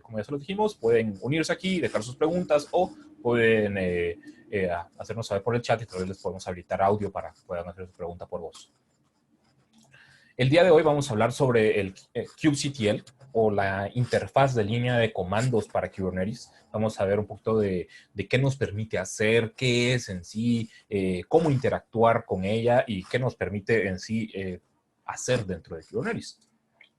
como ya se lo dijimos, pueden unirse aquí, dejar sus preguntas o pueden hacernos saber por el chat y tal vez les podemos habilitar audio para que puedan hacer su pregunta por voz. El día de hoy vamos a hablar sobre el kubectl o la interfaz de línea de comandos para Kubernetes. Vamos a ver un poquito de qué nos permite hacer, qué es en sí, cómo interactuar con ella y qué nos permite en sí hacer dentro de Kubernetes.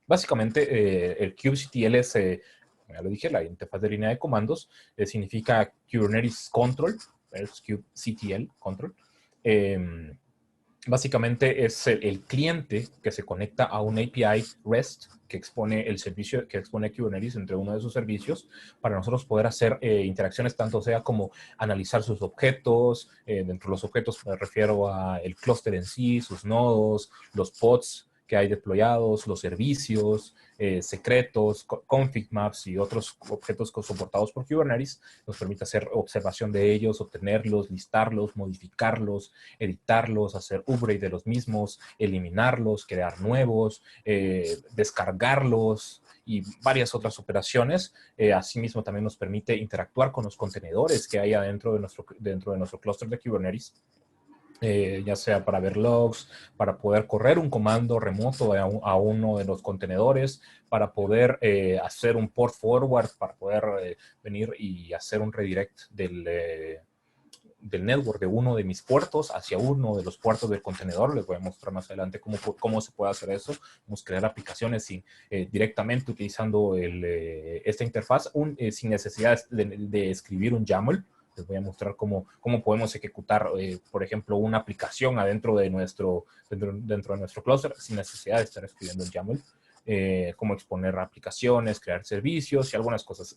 Básicamente, el kubectl es, como ya lo dije, la interfaz de línea de comandos. Significa Kubernetes Control, es kubectl Control. Básicamente es el cliente que se conecta a un API REST que expone el servicio, que expone Kubernetes entre uno de sus servicios para nosotros poder hacer interacciones, tanto sea como analizar sus objetos. Dentro de los objetos me refiero a el clúster en sí, sus nodos, los pods que hay deployados, los servicios, secretos, config maps y otros objetos soportados por Kubernetes. Nos permite hacer observación de ellos, obtenerlos, listarlos, modificarlos, editarlos, hacer upgrade de los mismos, eliminarlos, crear nuevos, descargarlos y varias otras operaciones. Asimismo, también nos permite interactuar con los contenedores que hay dentro de nuestro clúster de Kubernetes. Ya sea para ver logs, para poder correr un comando remoto a uno de los contenedores, para poder hacer un port forward, para poder venir y hacer un redirect del network de uno de mis puertos hacia uno de los puertos del contenedor. Les voy a mostrar más adelante cómo se puede hacer eso. Vamos a crear aplicaciones directamente utilizando esta interfaz sin necesidad de escribir un YAML. Les voy a mostrar cómo podemos ejecutar, por ejemplo, una aplicación dentro de nuestro clúster sin necesidad de estar escribiendo el YAML. Cómo exponer aplicaciones, crear servicios y algunas cosas.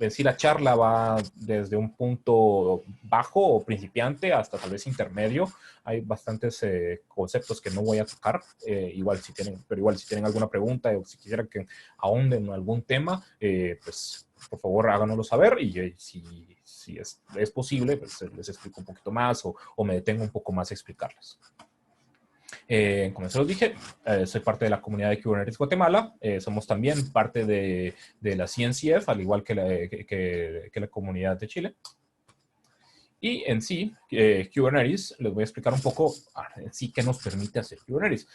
Sí, la charla va desde un punto bajo o principiante hasta tal vez intermedio. Hay bastantes conceptos que no voy a tocar. Igual si tienen alguna pregunta o si quisieran que ahonden en algún tema, pues por favor háganoslo saber y si es posible, pues les explico un poquito más o me detengo un poco más a explicarles. Como se los dije, soy parte de la comunidad de Kubernetes Guatemala. Somos también parte de la CNCF, al igual que la comunidad de Chile. Y en sí, Kubernetes, les voy a explicar un poco en sí qué nos permite hacer Kubernetes.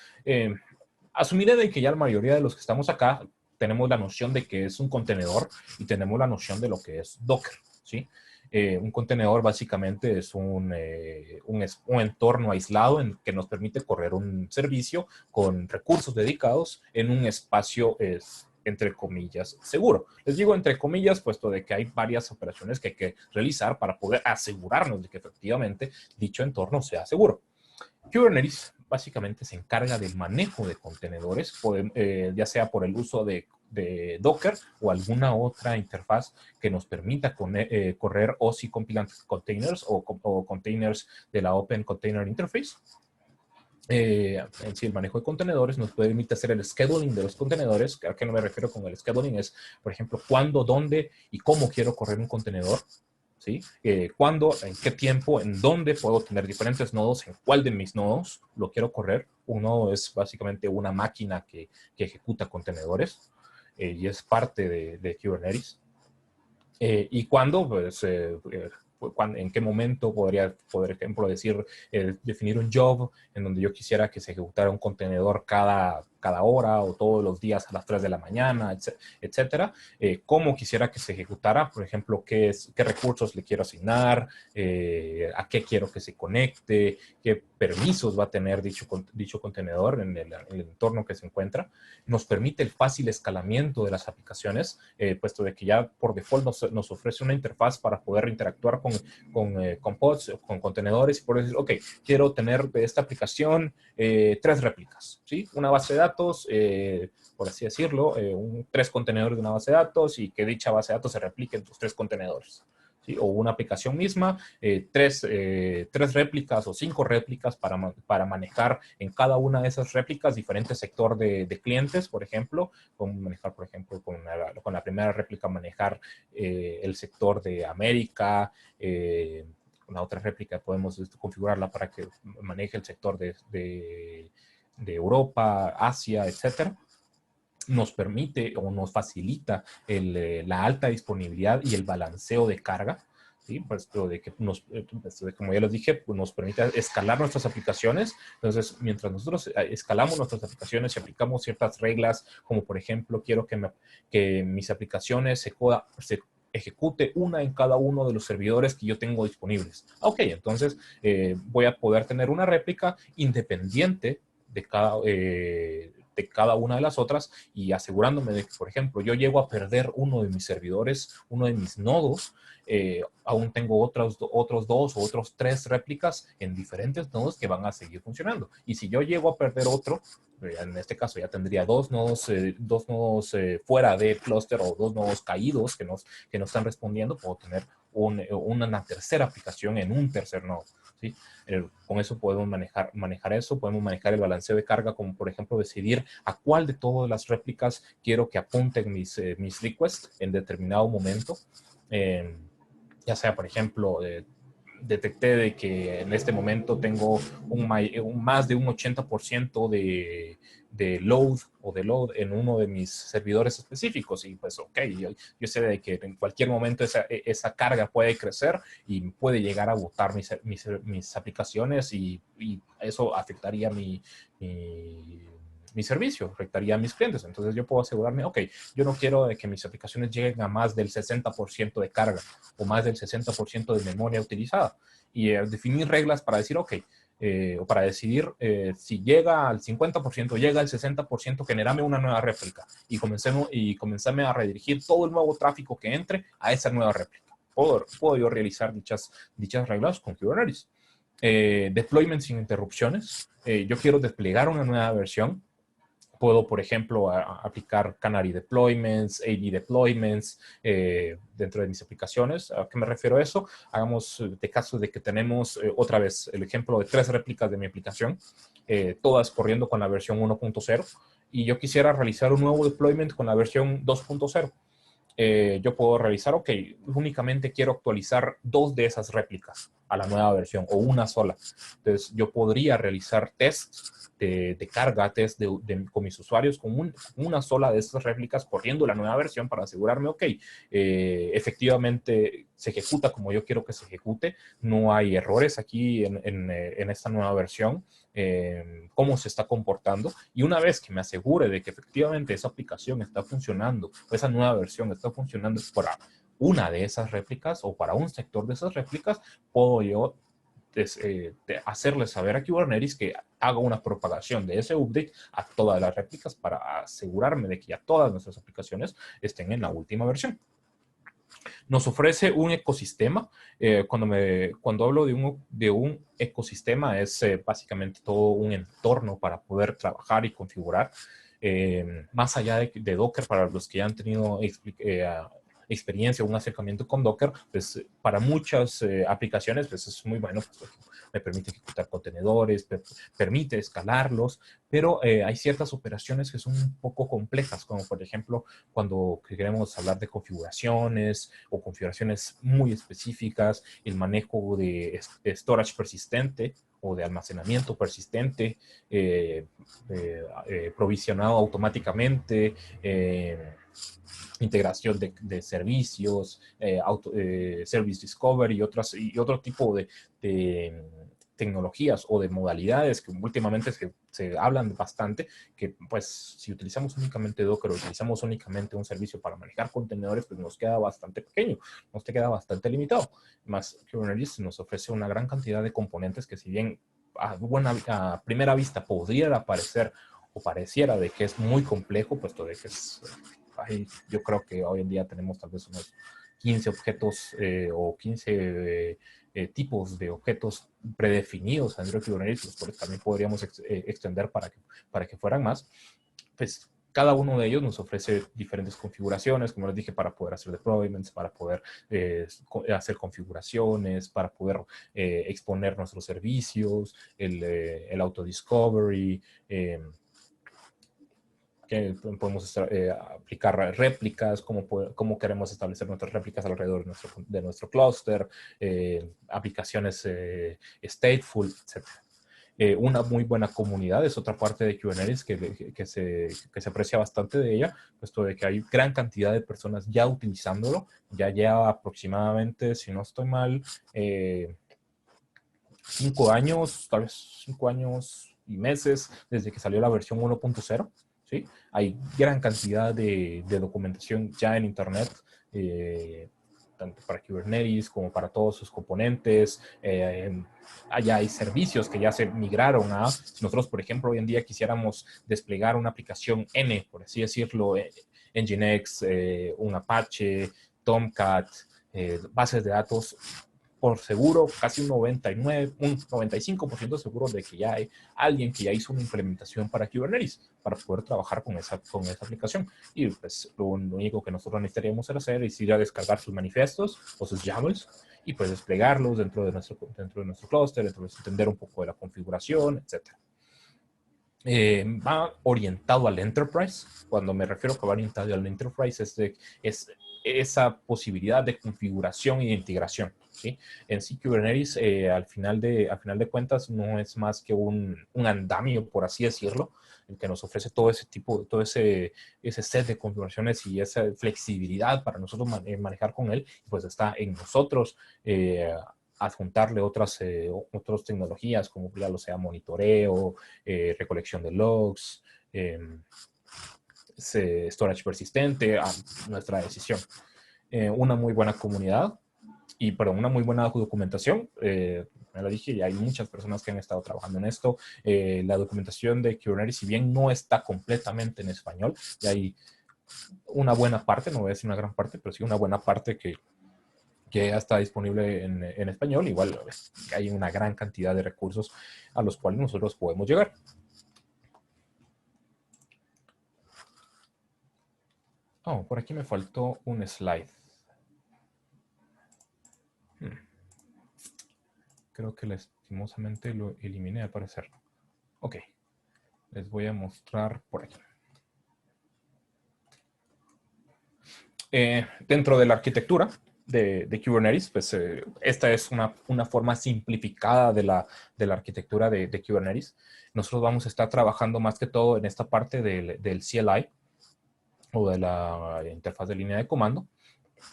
Asumiré de que ya la mayoría de los que estamos acá tenemos la noción de que es un contenedor y tenemos la noción de lo que es Docker, ¿sí? Un contenedor básicamente es un entorno aislado en que nos permite correr un servicio con recursos dedicados en un espacio, entre comillas, seguro. Les digo entre comillas, puesto de que hay varias operaciones que hay que realizar para poder asegurarnos de que efectivamente dicho entorno sea seguro. Kubernetes básicamente se encarga del manejo de contenedores, ya sea por el uso de Docker o alguna otra interfaz que nos permita correr OSI Compliant Containers o containers de la Open Container Interface. En sí, el manejo de contenedores nos permite hacer el scheduling de los contenedores. ¿A qué no me refiero con el scheduling? Es, por ejemplo, cuándo, dónde y cómo quiero correr un contenedor. ¿Sí? ¿Cuándo, en qué tiempo, en dónde puedo tener diferentes nodos, en cuál de mis nodos lo quiero correr? Un nodo es básicamente una máquina que ejecuta contenedores y es parte de Kubernetes. Y cuándo, pues, en qué momento podría, por ejemplo, definir un job en donde yo quisiera que se ejecutara un contenedor cada hora o todos los días a las 3 de la mañana, etcétera. Cómo quisiera que se ejecutara, por ejemplo, qué recursos le quiero asignar, a qué quiero que se conecte, qué permisos va a tener dicho contenedor en el entorno que se encuentra. Nos permite el fácil escalamiento de las aplicaciones, puesto de que ya por default nos ofrece una interfaz para poder interactuar con pods, con contenedores y poder decir, ok, quiero tener de esta aplicación 3 réplicas, ¿sí? Una base de datos, por así decirlo, 3 contenedores de una base de datos y que dicha base de datos se replique en tus 3 contenedores. ¿Sí? O una aplicación misma, 3 réplicas o 5 réplicas para manejar en cada una de esas réplicas diferentes sector de clientes, por ejemplo. Podemos manejar, por ejemplo, con la primera réplica manejar el sector de América, con la otra réplica podemos configurarla para que maneje el sector de Europa, Asia, etcétera. nos permite o nos facilita la alta disponibilidad y el balanceo de carga. ¿Sí? Pues, de que como ya les dije, pues nos permite escalar nuestras aplicaciones. Entonces, mientras nosotros escalamos nuestras aplicaciones y aplicamos ciertas reglas, como por ejemplo, quiero que mis aplicaciones se ejecute una en cada uno de los servidores que yo tengo disponibles. Ok, entonces voy a poder tener una réplica independiente de cada una de las otras y asegurándome de que, por ejemplo, yo llego a perder uno de mis servidores, uno de mis nodos, aún tengo otros dos o otros tres réplicas en diferentes nodos que van a seguir funcionando. Y si yo llego a perder otro, en este caso ya tendría dos nodos fuera de clúster o dos nodos caídos que no están respondiendo, puedo tener una tercera aplicación en un tercer nodo. ¿Sí? Con eso podemos manejar eso, podemos manejar el balanceo de carga, como por ejemplo decidir a cuál de todas las réplicas quiero que apunten mis requests en determinado momento. Ya sea, por ejemplo, detecté de que en este momento tengo más de un 80% de load en uno de mis servidores específicos y pues ok, yo sé de que en cualquier momento esa carga puede crecer y puede llegar a botar mis aplicaciones y eso afectaría mi servicio, afectaría a mis clientes. Entonces yo puedo asegurarme, ok, yo no quiero que mis aplicaciones lleguen a más del 60% de carga o más del 60% de memoria utilizada. Y definir reglas para decir, ok, o para decidir si llega al 50%, llega al 60%, generame una nueva réplica y comencéme a redirigir todo el nuevo tráfico que entre a esa nueva réplica. Puedo yo realizar dichas reglas con Kubernetes. Deployment sin interrupciones. Yo quiero desplegar una nueva versión. Puedo, por ejemplo, aplicar Canary deployments, AD deployments dentro de mis aplicaciones. ¿A qué me refiero a eso? Hagamos de caso de que tenemos otra vez el ejemplo de 3 réplicas de mi aplicación, todas corriendo con la versión 1.0 y yo quisiera realizar un nuevo deployment con la versión 2.0. Yo puedo revisar, ok, únicamente quiero actualizar 2 de esas réplicas a la nueva versión o una sola. Entonces, yo podría realizar tests de carga, test con mis usuarios con una sola de estas réplicas corriendo la nueva versión para asegurarme, ok, efectivamente se ejecuta como yo quiero que se ejecute, no hay errores aquí en esta nueva versión. Cómo se está comportando y una vez que me asegure de que efectivamente esa aplicación está funcionando o esa nueva versión está funcionando para una de esas réplicas o para un sector de esas réplicas, puedo yo hacerle saber a Kubernetes que haga una propagación de ese update a todas las réplicas para asegurarme de que ya todas nuestras aplicaciones estén en la última versión. Nos ofrece un ecosistema. Cuando hablo de un ecosistema es básicamente todo un entorno para poder trabajar y configurar. Más allá de Docker, para los que ya han tenido experiencia o un acercamiento con Docker, pues para muchas aplicaciones pues es muy bueno, pues, me permite ejecutar contenedores, permite escalarlos, pero hay ciertas operaciones que son un poco complejas, como por ejemplo cuando queremos hablar de configuraciones o configuraciones muy específicas, el manejo de storage persistente o de almacenamiento persistente, provisionado automáticamente, integración de servicios, service discovery y otro tipo de tecnologías o de modalidades que últimamente se hablan bastante, que pues si utilizamos únicamente Docker o utilizamos únicamente un servicio para manejar contenedores, pues nos queda bastante pequeño, nos queda bastante limitado. Más Kubernetes nos ofrece una gran cantidad de componentes que si bien a primera vista podría parecer o pareciera de que es muy complejo, puesto de que yo creo que hoy en día tenemos tal vez unos 15 objetos o 15 tipos de objetos predefinidos dentro de Kubernetes, los cuales también podríamos extender para que fueran más. Pues cada uno de ellos nos ofrece diferentes configuraciones, como les dije, para poder hacer deployments, para poder hacer configuraciones, para poder exponer nuestros servicios, el auto-discovery, que podemos aplicar réplicas, cómo queremos establecer nuestras réplicas alrededor de nuestro clúster, aplicaciones stateful, etc. Una muy buena comunidad es otra parte de Kubernetes que se aprecia bastante de ella, puesto de que hay gran cantidad de personas ya utilizándolo. Ya lleva aproximadamente, si no estoy mal, 5 años, tal vez 5 años y meses desde que salió la versión 1.0. ¿Sí? Hay gran cantidad de documentación ya en Internet, tanto para Kubernetes como para todos sus componentes. Allá hay servicios que ya se migraron a, si nosotros, por ejemplo, hoy en día quisiéramos desplegar una aplicación N, por así decirlo, Nginx, un Apache, Tomcat, bases de datos, por seguro, casi un 95% seguro de que ya hay alguien que ya hizo una implementación para Kubernetes, para poder trabajar con esa aplicación. Y pues lo único que nosotros necesitaríamos hacer es ir a descargar sus manifiestos o sus YAMLs y pues desplegarlos dentro de nuestro clúster, entonces entender un poco de la configuración, etc. Va orientado al enterprise. Cuando me refiero a que va orientado al enterprise es esa posibilidad de configuración y de integración, ¿sí? En sí, Kubernetes, al final de cuentas, no es más que un andamio, por así decirlo, el que nos ofrece todo ese set de configuraciones y esa flexibilidad para nosotros manejar con él. Pues está en nosotros adjuntarle otras tecnologías, como ya lo sea monitoreo, recolección de logs, storage persistente, a nuestra decisión. Una muy buena comunidad pero una muy buena documentación. Me lo dije, y hay muchas personas que han estado trabajando en esto. La documentación de Kubernetes, si bien no está completamente en español, y hay una buena parte, no voy a decir una gran parte, pero sí una buena parte que ya está disponible en español. Igual hay una gran cantidad de recursos a los cuales nosotros podemos llegar. Oh, por aquí me faltó un slide. Creo que lastimosamente lo eliminé al parecer. Ok, les voy a mostrar por aquí. Dentro de la arquitectura de Kubernetes, pues esta es una forma simplificada de la arquitectura de Kubernetes. Nosotros vamos a estar trabajando más que todo en esta parte del CLI o de la interfaz de línea de comando.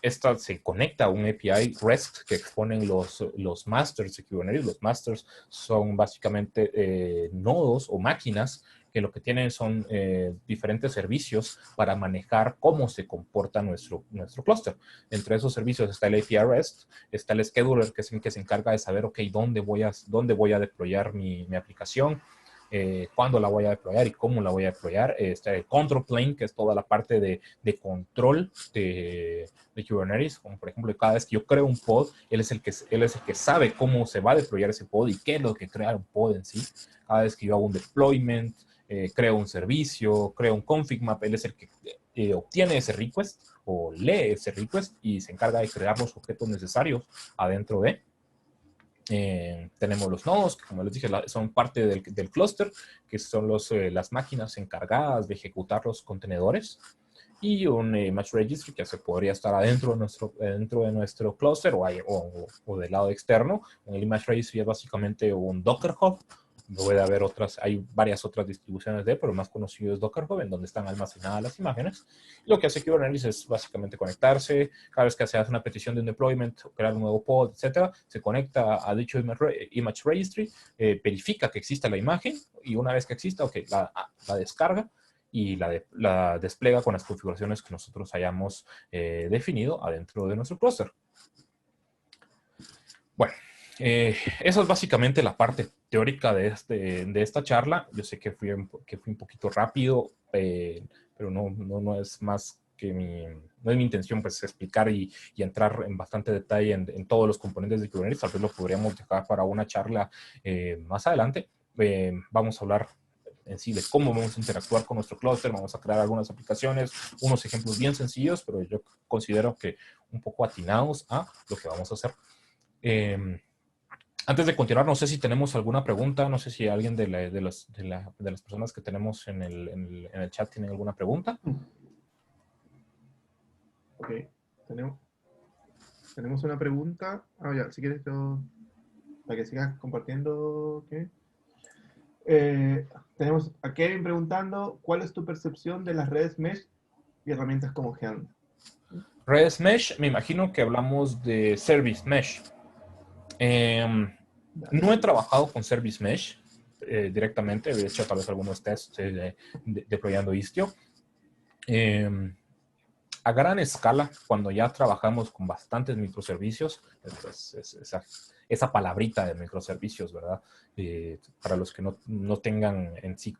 Esta se conecta a un API REST que exponen los masters de Kubernetes. Los masters son básicamente nodos o máquinas que lo que tienen son diferentes servicios para manejar cómo se comporta nuestro clúster. Entre esos servicios está el API REST, está el scheduler, que es el que se encarga de saber, ok, dónde voy a deployar mi aplicación, cuándo la voy a deployar y cómo la voy a deployar. Está el control plane, que es toda la parte de control de Kubernetes, como por ejemplo, cada vez que yo creo un pod, él es el que sabe cómo se va a deployar ese pod y qué es lo que crea un pod en sí. Cada vez que yo hago un deployment, creo un servicio, creo un config map, él es el que obtiene ese request o lee ese request y se encarga de crear los objetos necesarios adentro de. Tenemos los nodos, que como les dije, son parte del clúster, que son las máquinas encargadas de ejecutar los contenedores, y un image registry que se podría estar dentro de nuestro clúster o del lado externo. Un image registry es básicamente un Docker Hub. Hay varias otras distribuciones pero el más conocido es Docker Hub, en donde están almacenadas las imágenes. Lo que hace Kubernetes es básicamente conectarse. Cada vez que se hace una petición de un deployment, crear un nuevo pod, etcétera, se conecta a dicho image registry, verifica que exista la imagen, y una vez que exista, okay, la descarga y la despliega con las configuraciones que nosotros hayamos definido adentro de nuestro clúster. Bueno, esa es básicamente la parte teórica de esta charla. Yo sé que fui un poquito rápido, pero no es más que no es mi intención pues explicar y entrar en bastante detalle en todos los componentes de Kubernetes. Tal vez lo podríamos dejar para una charla más adelante. Vamos a hablar en sí de cómo vamos a interactuar con nuestro clúster, vamos a crear algunas aplicaciones, unos ejemplos bien sencillos, pero yo considero que un poco atinados a lo que vamos a hacer. Antes de continuar, no sé si tenemos alguna pregunta, no sé si alguien de las personas que tenemos en el chat tiene alguna pregunta. Ok, tenemos una pregunta. Ya, si quieres, para que sigas compartiendo, ¿qué? Tenemos a Kevin preguntando, ¿cuál es tu percepción de las redes Mesh y herramientas como Helm? Redes Mesh, me imagino que hablamos de Service Mesh. Dale. No he trabajado con Service Mesh directamente, he hecho tal vez algunos tests deployando Istio. A gran escala, cuando ya trabajamos con bastantes microservicios, esa palabrita de microservicios, ¿verdad? Para los que no tengan en sí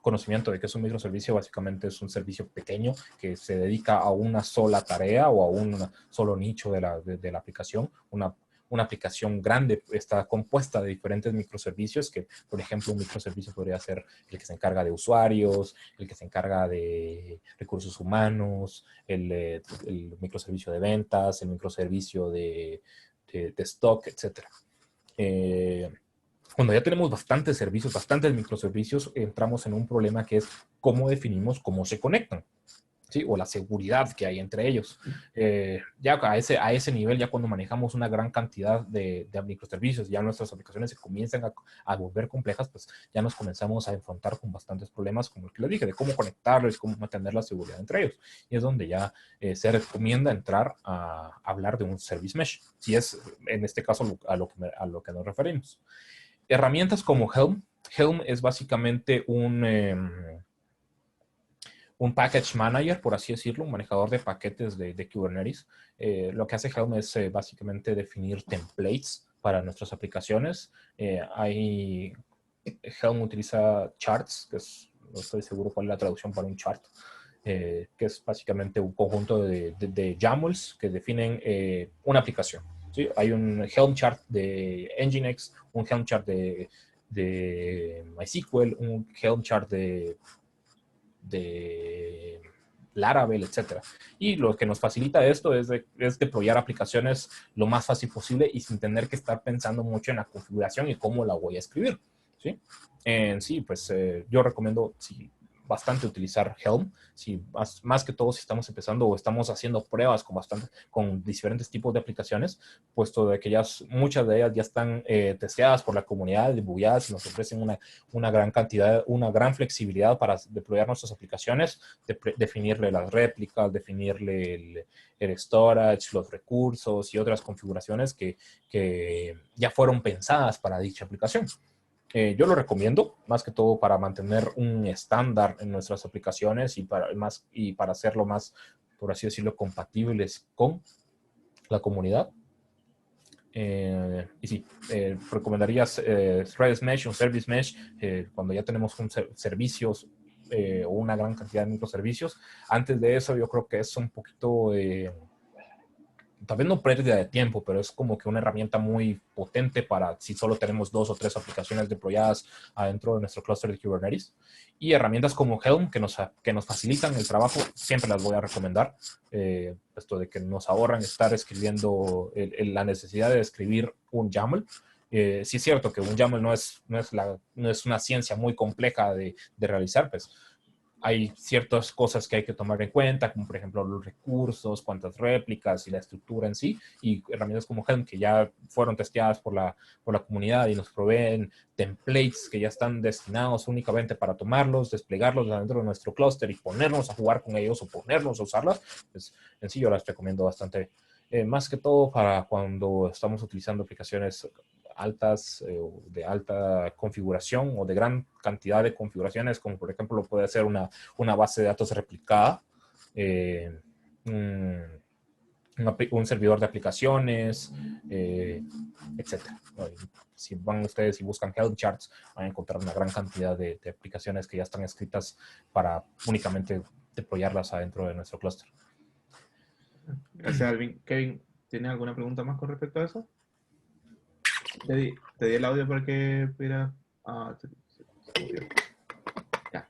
conocimiento de que es un microservicio, básicamente es un servicio pequeño que se dedica a una sola tarea o a un solo nicho de la aplicación. Una aplicación grande está compuesta de diferentes microservicios que, por ejemplo, un microservicio podría ser el que se encarga de usuarios, el que se encarga de recursos humanos, el microservicio de ventas, el microservicio de stock, etc. Cuando ya tenemos bastantes servicios, bastantes microservicios, entramos en un problema que es cómo definimos cómo se conectan, ¿sí? O la seguridad que hay entre ellos. Ya a ese nivel, ya cuando manejamos una gran cantidad de microservicios, ya nuestras aplicaciones se comienzan a volver complejas, pues ya nos comenzamos a enfrentar con bastantes problemas, como el que les dije, de cómo conectarlos, cómo mantener la seguridad entre ellos. Y es donde ya se recomienda entrar a hablar de un service mesh, si es en este caso a lo que nos referimos. Herramientas como Helm. Helm es básicamente un package manager, por así decirlo, un manejador de paquetes de Kubernetes. Lo que hace Helm es básicamente definir templates para nuestras aplicaciones. Helm utiliza charts, no estoy seguro cuál es la traducción para un chart, que es básicamente un conjunto de YAMLs que definen una aplicación. ¿Sí? Hay un Helm chart de Nginx, un Helm chart de MySQL, un Helm chart de Laravel, etcétera. Y lo que nos facilita esto es deployar aplicaciones lo más fácil posible y sin tener que estar pensando mucho en la configuración y cómo la voy a escribir. ¿Sí? Sí, pues yo recomiendo bastante utilizar Helm, más que todo si estamos empezando o estamos haciendo pruebas con diferentes tipos de aplicaciones, puesto de que muchas de ellas ya están testeadas por la comunidad, debugadas y nos ofrecen una gran cantidad, una gran flexibilidad para deployar nuestras aplicaciones, definirle las réplicas, definirle el storage, los recursos y otras configuraciones que ya fueron pensadas para dicha aplicación. Yo lo recomiendo, más que todo para mantener un estándar en nuestras aplicaciones y para hacerlo más, por así decirlo, compatibles con la comunidad. Y sí, recomendaría Redis Mesh o Service Mesh cuando ya tenemos servicios o una gran cantidad de microservicios. Antes de eso, yo creo que es un poquito tal vez no pérdida de tiempo, pero es como que una herramienta muy potente para si solo tenemos 2 o 3 aplicaciones deployadas adentro de nuestro clúster de Kubernetes. Y herramientas como Helm, que nos facilitan el trabajo, siempre las voy a recomendar. Esto de que nos ahorran estar escribiendo, la necesidad de escribir un YAML. Sí es cierto que un YAML no es una ciencia muy compleja de realizar, pues hay ciertas cosas que hay que tomar en cuenta, como por ejemplo los recursos, cuántas réplicas y la estructura en sí, y herramientas como Helm que ya fueron testeadas por la comunidad y nos proveen templates que ya están destinados únicamente para tomarlos, desplegarlos dentro de nuestro clúster y ponernos a jugar con ellos o ponernos a usarlas, pues en sí yo las recomiendo bastante. Más que todo para cuando estamos utilizando aplicaciones altas, de alta configuración o de gran cantidad de configuraciones, como por ejemplo lo puede ser una base de datos replicada, eh, un servidor de aplicaciones, etc. Si van ustedes y buscan Helm charts, van a encontrar una gran cantidad de aplicaciones que ya están escritas para únicamente deployarlas adentro de nuestro clúster. Gracias, Alvin. Kevin, ¿tienes alguna pregunta más con respecto a eso? Te di el audio para que pudiera... Ah, se murió. Ya.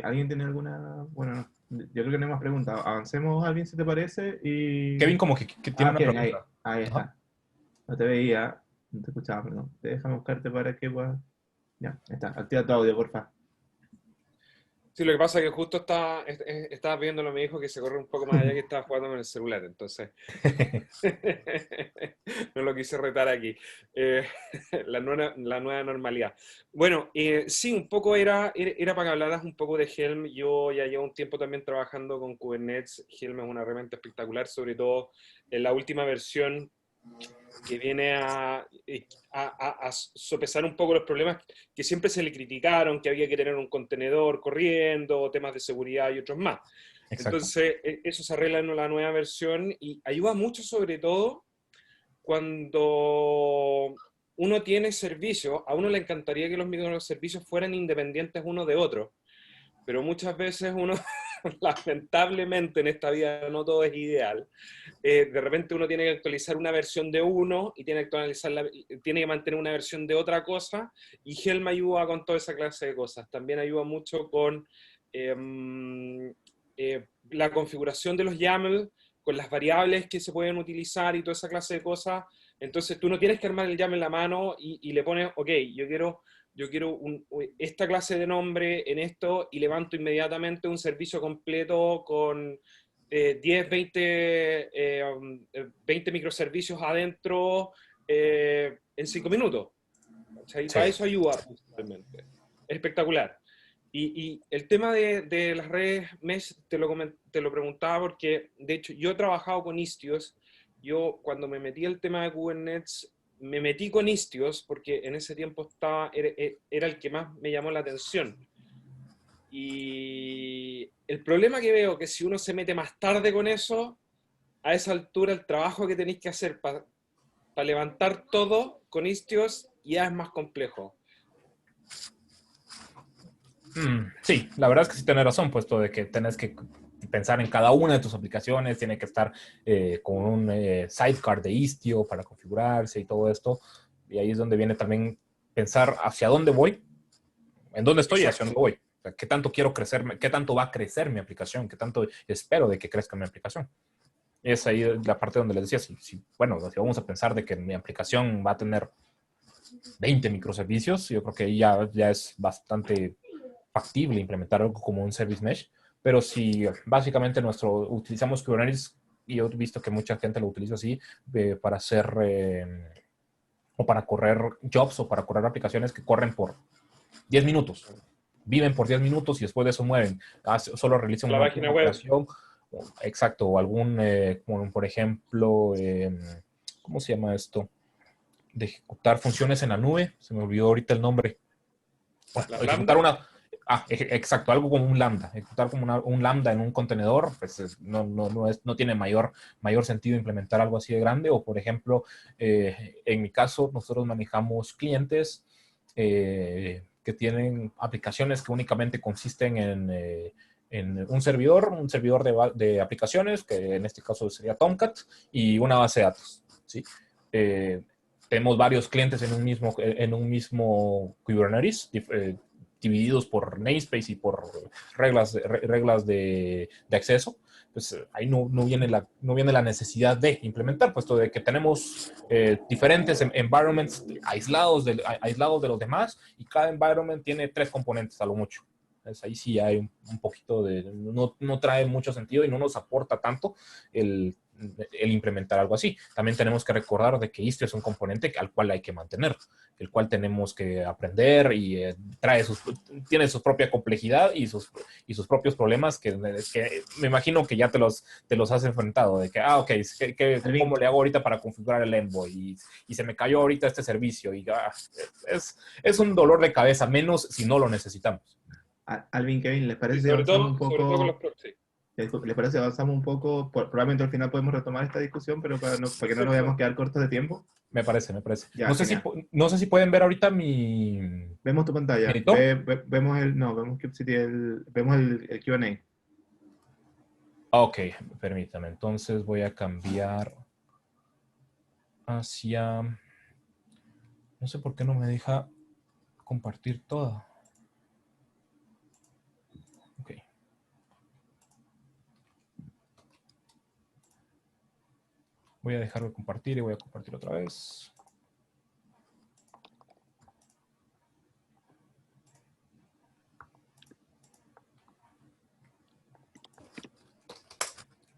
¿Alguien tiene alguna...? Bueno, no. Yo creo que no hay más preguntas. Avancemos, Alvin, si te parece. Kevin como que tiene Ah, una Kevin, pregunta. ahí Ajá. está. No te veía, no te escuchaba, perdón. Déjame buscarte para que puedas... Ya, ahí está. Activa tu audio, porfa. Sí, lo que pasa es que justo estaba viéndolo a mi hijo que se corre un poco más allá que estaba jugando con el celular, entonces no lo quise retar aquí. Eh, la nueva normalidad. Bueno, sí, un poco era para que hablaras un poco de Helm. Yo ya llevo un tiempo también trabajando con Kubernetes. Helm es una herramienta espectacular, sobre todo en la última versión que viene a sopesar un poco los problemas que siempre se le criticaron, que había que tener un contenedor corriendo, temas de seguridad y otros más. Exacto. Entonces, eso se arregla en la nueva versión y ayuda mucho sobre todo cuando uno tiene servicios. A uno le encantaría que los microservicios fueran independientes uno de otro, pero muchas veces uno, lamentablemente en esta vida no todo es ideal. De repente uno tiene que actualizar una versión de uno y tiene que tiene que mantener una versión de otra cosa, y Helm ayuda con toda esa clase de cosas. También ayuda mucho con la configuración de los YAML, con las variables que se pueden utilizar y toda esa clase de cosas. Entonces tú no tienes que armar el YAML en la mano y le pones, ok, yo quiero esta clase de nombre en esto, y levanto inmediatamente un servicio completo con 10, 20 microservicios adentro en 5 minutos. O sea, y Sí. para eso ayuda principalmente. Es espectacular. Y el tema de las redes mesh te lo preguntaba porque, de hecho, yo he trabajado con Istio. Yo, cuando me metí al tema de Kubernetes, me metí con Istio porque en ese tiempo era el que más me llamó la atención. Y el problema que veo que si uno se mete más tarde con eso, a esa altura el trabajo que tenéis que hacer para levantar todo con Istios ya es más complejo. Sí, la verdad es que sí tienes razón, puesto de que tenés que pensar en cada una de tus aplicaciones, tiene que estar con un sidecar de Istio para configurarse y todo esto. Y ahí es donde viene también pensar hacia dónde voy, en dónde estoy y hacia Exacto. dónde voy. O sea, qué tanto quiero crecer, qué tanto va a crecer mi aplicación, qué tanto espero de que crezca mi aplicación. Es ahí la parte donde les decía, bueno, si vamos a pensar de que mi aplicación va a tener 20 microservicios, yo creo que ahí ya es bastante factible implementar algo como un service mesh, pero si básicamente utilizamos Kubernetes, y yo he visto que mucha gente lo utiliza así, para hacer o para correr jobs o para correr aplicaciones que corren por 10 minutos. Viven por 10 minutos y después de eso mueren. Solo realizan La una página web. operación, exacto, o algún, como por ejemplo, ¿cómo se llama esto? De ejecutar funciones en la nube. Se me olvidó ahorita el nombre. Bueno, Las ejecutar lambda. exacto, algo como un lambda. Ejecutar como un lambda en un contenedor, pues no tiene mayor sentido implementar algo así de grande. O, por ejemplo, en mi caso, nosotros manejamos clientes que tienen aplicaciones que únicamente consisten en un servidor de aplicaciones, que en este caso sería Tomcat, y una base de datos, ¿sí? Eh, Tenemos varios clientes en un mismo Kubernetes, divididos por namespace y por reglas de acceso. Pues ahí no viene la necesidad de implementar, puesto de que tenemos diferentes environments aislados de los demás, y cada environment tiene 3 componentes a lo mucho. Entonces, ahí sí hay un poquito no trae mucho sentido y no nos aporta tanto el implementar algo así. También tenemos que recordar de que Istio es un componente al cual hay que mantener, el cual tenemos que aprender, y tiene su propia complejidad y sus propios problemas que me imagino que ya te los has enfrentado, de que, ok, Alvin, ¿cómo le hago ahorita para configurar el Envoy? Y se me cayó ahorita este servicio, y es un dolor de cabeza, menos si no lo necesitamos. Alvin, Kevin, ¿les Sí, parece si avanzamos un sobre todo con los poco? sí. ¿Les parece si avanzamos un poco? Probablemente al final podemos retomar esta discusión, pero para que no nos vayamos a Perfecto. quedar cortos de tiempo. Me parece. Ya, genial. No sé si pueden ver ahorita mi Vemos tu pantalla. editor. Vemos no, vemos vemos el Q&A. Ok, permítame. Entonces voy a cambiar hacia... No sé por qué no me deja compartir todo. Ok. Voy a dejar de compartir y voy a compartir otra vez.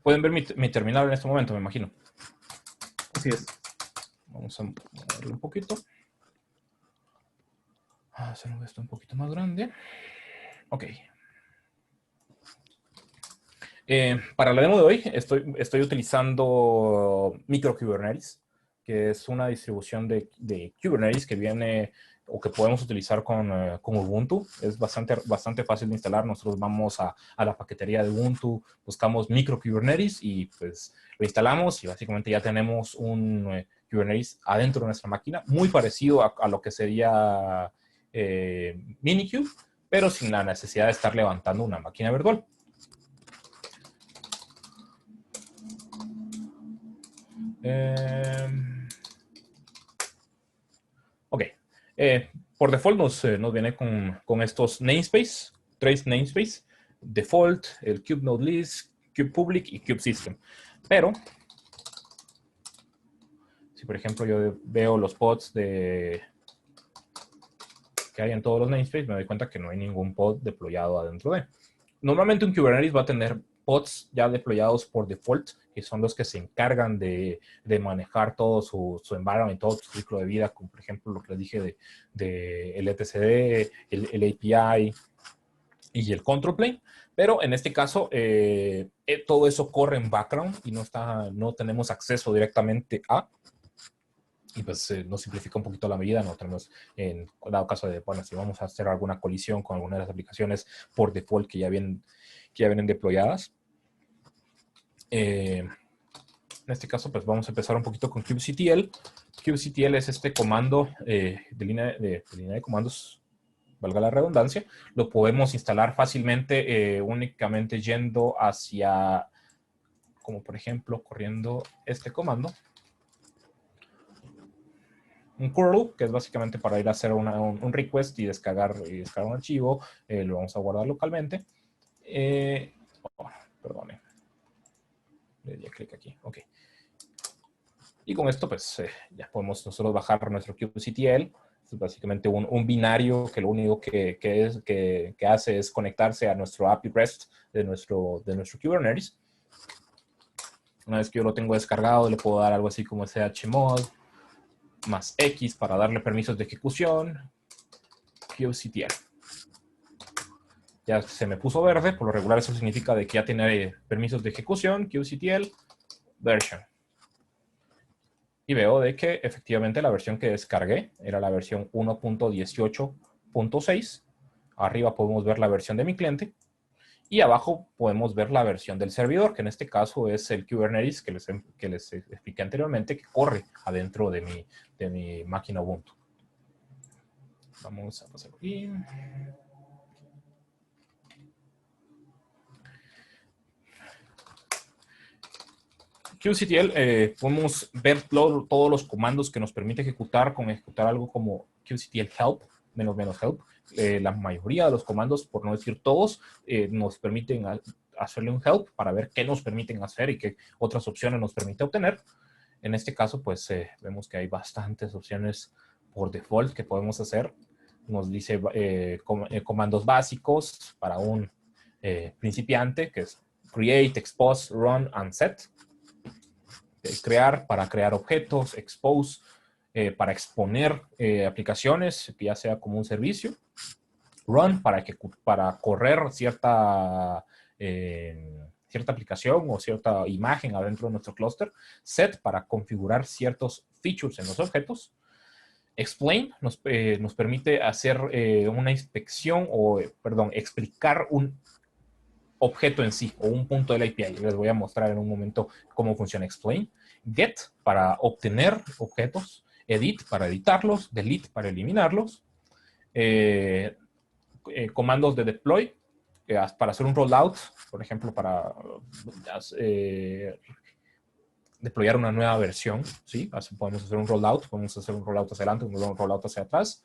Pueden ver mi terminal en este momento, me imagino. Así es. Vamos a moverlo un poquito. Hacer esto un poquito más grande. Ok. Para la demo de hoy estoy utilizando MicroKubernetes, que es una distribución de Kubernetes que viene o que podemos utilizar con Ubuntu. Es bastante fácil de instalar. Nosotros vamos a la paquetería de Ubuntu, buscamos MicroKubernetes y pues lo instalamos y básicamente ya tenemos un Kubernetes adentro de nuestra máquina, muy parecido a lo que sería Minikube, pero sin la necesidad de estar levantando una máquina virtual. Ok. Por default nos viene con estos namespace, 3 namespace, default, el KubeNodeList, KubePublic y KubeSystem. Pero, si por ejemplo yo veo los pods que hay en todos los namespace, me doy cuenta que no hay ningún pod deployado adentro de. Normalmente un Kubernetes va a tener pods ya deployados por default, que son los que se encargan de manejar todo su environment, todo su ciclo de vida, como por ejemplo lo que les dije de el etcd, el API y el control plane. Pero en este caso, todo eso corre en background y no tenemos acceso directamente a. Y pues nos simplifica un poquito la medida. No tenemos, en dado caso de, bueno, si vamos a hacer alguna colisión con alguna de las aplicaciones por default que ya vienen deployadas. En este caso, pues vamos a empezar un poquito con kubectl. Kubectl es este comando de línea de comandos, valga la redundancia. Lo podemos instalar fácilmente únicamente yendo hacia, como por ejemplo, corriendo este comando. Un curl, que es básicamente para ir a hacer un request y descargar un archivo. Lo vamos a guardar localmente. Perdone. Le di clic aquí. Ok. Y con esto, pues, ya podemos nosotros bajar nuestro kubectl. Es básicamente un binario que lo único que hace es conectarse a nuestro API REST de nuestro Kubernetes. Una vez que yo lo tengo descargado, le puedo dar algo así como chmod más X para darle permisos de ejecución, kubectl. Ya se me puso verde, por lo regular eso significa de que ya tiene permisos de ejecución, kubectl, version. Y veo de que efectivamente la versión que descargué era la versión 1.18.6. Arriba podemos ver la versión de mi cliente. Y abajo podemos ver la versión del servidor, que en este caso es el Kubernetes que les expliqué anteriormente, que corre adentro de mi máquina Ubuntu. Vamos a pasar aquí. kubectl, podemos ver todos los comandos que nos permite ejecutar algo como kubectl help, menos help. La mayoría de los comandos, por no decir todos, nos permiten hacerle un help para ver qué nos permiten hacer y qué otras opciones nos permite obtener. En este caso, pues vemos que hay bastantes opciones por default que podemos hacer. Nos dice comandos básicos para un principiante, que es create, expose, run, and set. Crear para crear objetos, expose para exponer aplicaciones, ya sea como un servicio, run para correr cierta aplicación o cierta imagen adentro de nuestro clúster, set para configurar ciertos features en los objetos, explain nos permite hacer una inspección explicar un objeto en sí o un punto del API. Les voy a mostrar en un momento cómo funciona explain. Get para obtener objetos, edit para editarlos, delete para eliminarlos, comandos de deploy para hacer un rollout, por ejemplo, para deployar una nueva versión, ¿sí? Podemos hacer un rollout hacia adelante, un rollout hacia atrás,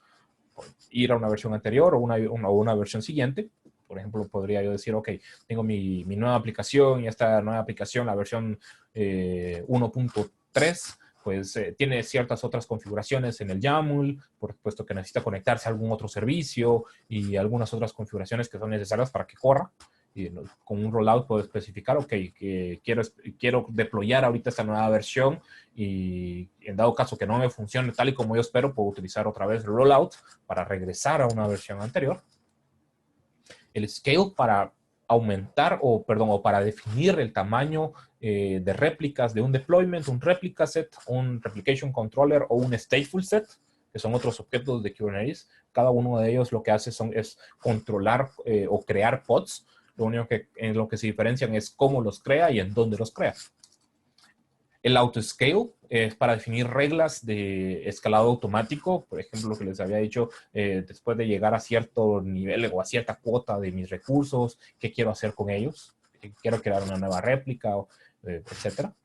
ir a una versión anterior o una versión siguiente. Por ejemplo, podría yo decir, ok, tengo mi nueva aplicación y esta nueva aplicación, la versión 1.3, pues tiene ciertas otras configuraciones en el YAML, por supuesto que necesita conectarse a algún otro servicio y algunas otras configuraciones que son necesarias para que corra. Y con un rollout puedo especificar, ok, que quiero deployar ahorita esta nueva versión y en dado caso que no me funcione tal y como yo espero, puedo utilizar otra vez el rollout para regresar a una versión anterior. El scale para aumentar o para definir el tamaño de réplicas de un deployment, un replica set, un replication controller o un stateful set, que son otros objetos de Kubernetes. Cada uno de ellos lo que hace es controlar o crear pods. Lo único que en lo que se diferencian es cómo los crea y en dónde los crea. El autoscale es para definir reglas de escalado automático. Por ejemplo, lo que les había dicho, después de llegar a cierto nivel o a cierta cuota de mis recursos, ¿qué quiero hacer con ellos? ¿Quiero crear una nueva réplica, etcétera?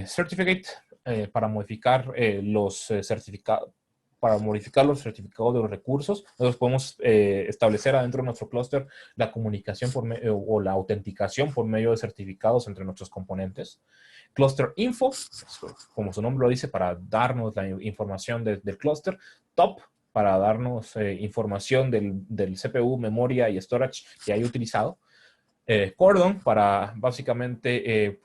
Certificate, para modificar los certificados. Para modificar los certificados de los recursos, nosotros podemos establecer adentro de nuestro clúster la comunicación o la autenticación por medio de certificados entre nuestros componentes. Cluster Info, como su nombre lo dice, para darnos la información del clúster. Top, para darnos información del CPU, memoria y storage que hay utilizado. Cordon, para básicamente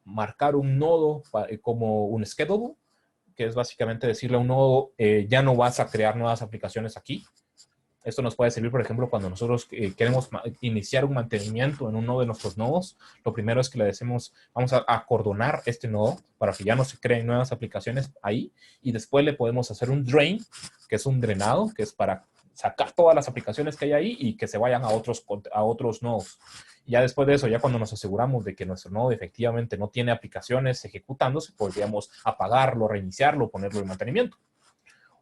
marcar un nodo como un schedule, que es básicamente decirle a un nodo, ya no vas a crear nuevas aplicaciones aquí. Esto nos puede servir, por ejemplo, cuando nosotros queremos iniciar un mantenimiento en uno de nuestros nodos. Lo primero es que le decimos, vamos a acordonar este nodo para que ya no se creen nuevas aplicaciones ahí. Y después le podemos hacer un drain, que es un drenado, que es para sacar todas las aplicaciones que hay ahí y que se vayan a otros nodos. Y ya después de eso, ya cuando nos aseguramos de que nuestro nodo efectivamente no tiene aplicaciones ejecutándose, podríamos apagarlo, reiniciarlo, ponerlo en mantenimiento.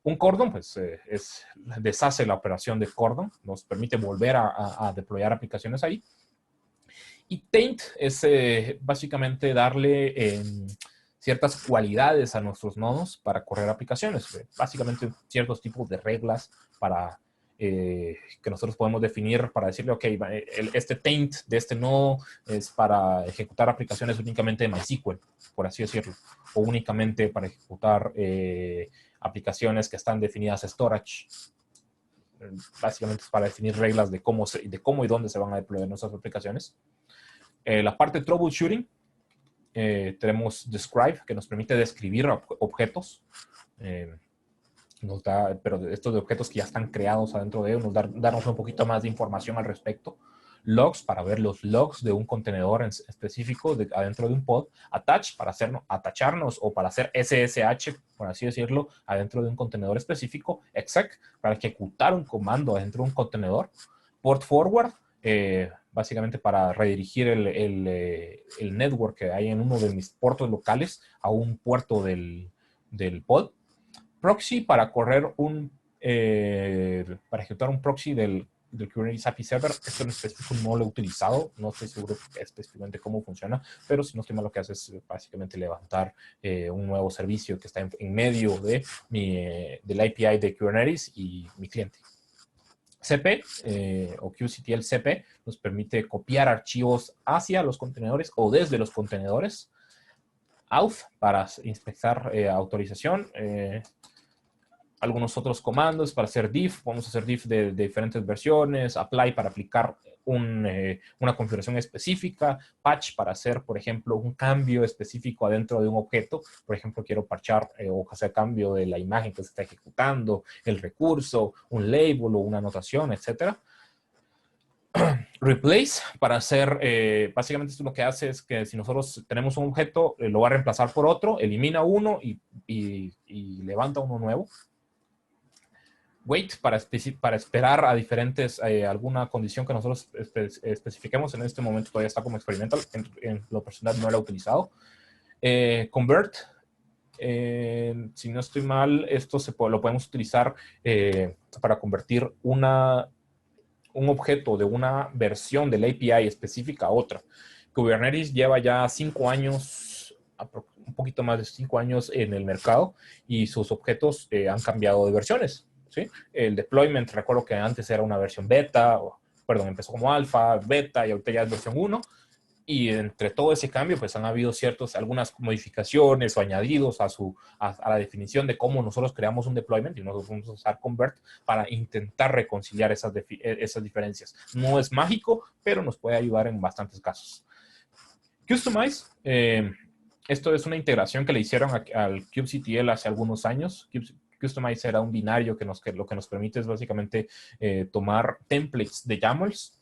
Un cordon, pues, deshace la operación de cordon, nos permite volver a deployar aplicaciones ahí. Y taint es básicamente darle ciertas cualidades a nuestros nodos para correr aplicaciones. Básicamente ciertos tipos de reglas para que nosotros podemos definir para decirle, ok, este taint de este nodo es para ejecutar aplicaciones únicamente de MySQL, por así decirlo, o únicamente para ejecutar aplicaciones que están definidas storage. Básicamente es para definir reglas de cómo y dónde se van a deployar nuestras aplicaciones. La parte de troubleshooting, tenemos describe, que nos permite describir objetos. Pero estos de objetos que ya están creados adentro de ellos, darnos un poquito más de información al respecto. Logs, para ver los logs de un contenedor específico adentro de un pod. Attach, para atacharnos o para hacer SSH, por así decirlo, adentro de un contenedor específico. Exec, para ejecutar un comando adentro de un contenedor. Port forward, básicamente para redirigir el network que hay en uno de mis puertos locales a un puerto del pod. Proxy, para correr para ejecutar un proxy del Kubernetes API Server. Esto en específico no lo he utilizado, no estoy seguro específicamente cómo funciona, pero si no estoy mal, lo que hace es básicamente levantar un nuevo servicio que está en medio del API de Kubernetes y mi cliente. CP o kubectl CP nos permite copiar archivos hacia los contenedores o desde los contenedores. Auth, para inspectar autorización. Algunos otros comandos para hacer diff. Podemos hacer diff de diferentes versiones. Apply, para aplicar una configuración específica. Patch, para hacer, por ejemplo, un cambio específico adentro de un objeto. Por ejemplo, quiero parchar o hacer cambio de la imagen que se está ejecutando, el recurso, un label o una anotación, etc. Replace, para hacer, básicamente esto lo que hace es que si nosotros tenemos un objeto, lo va a reemplazar por otro, elimina uno y levanta uno nuevo. Wait, para esperar a diferentes, alguna condición que nosotros especifiquemos. En este momento todavía está como experimental, en lo personal no lo he utilizado. Convert, si no estoy mal, esto lo podemos utilizar para convertir un objeto de una versión del API específica a otra. Kubernetes lleva ya 5 años, un poquito más de 5 años en el mercado, y sus objetos han cambiado de versiones, ¿sí? El deployment, recuerdo que antes era una versión beta, empezó como alfa, beta, y ahorita ya es versión 1. Y entre todo ese cambio, pues han habido algunas modificaciones o añadidos a la definición de cómo nosotros creamos un deployment, y nosotros vamos a usar Convert para intentar reconciliar esas diferencias. No es mágico, pero nos puede ayudar en bastantes casos. Kustomize, esto es una integración que le hicieron al kubectl hace algunos años. Kustomize era un binario que lo que nos permite es básicamente tomar templates de YAMLs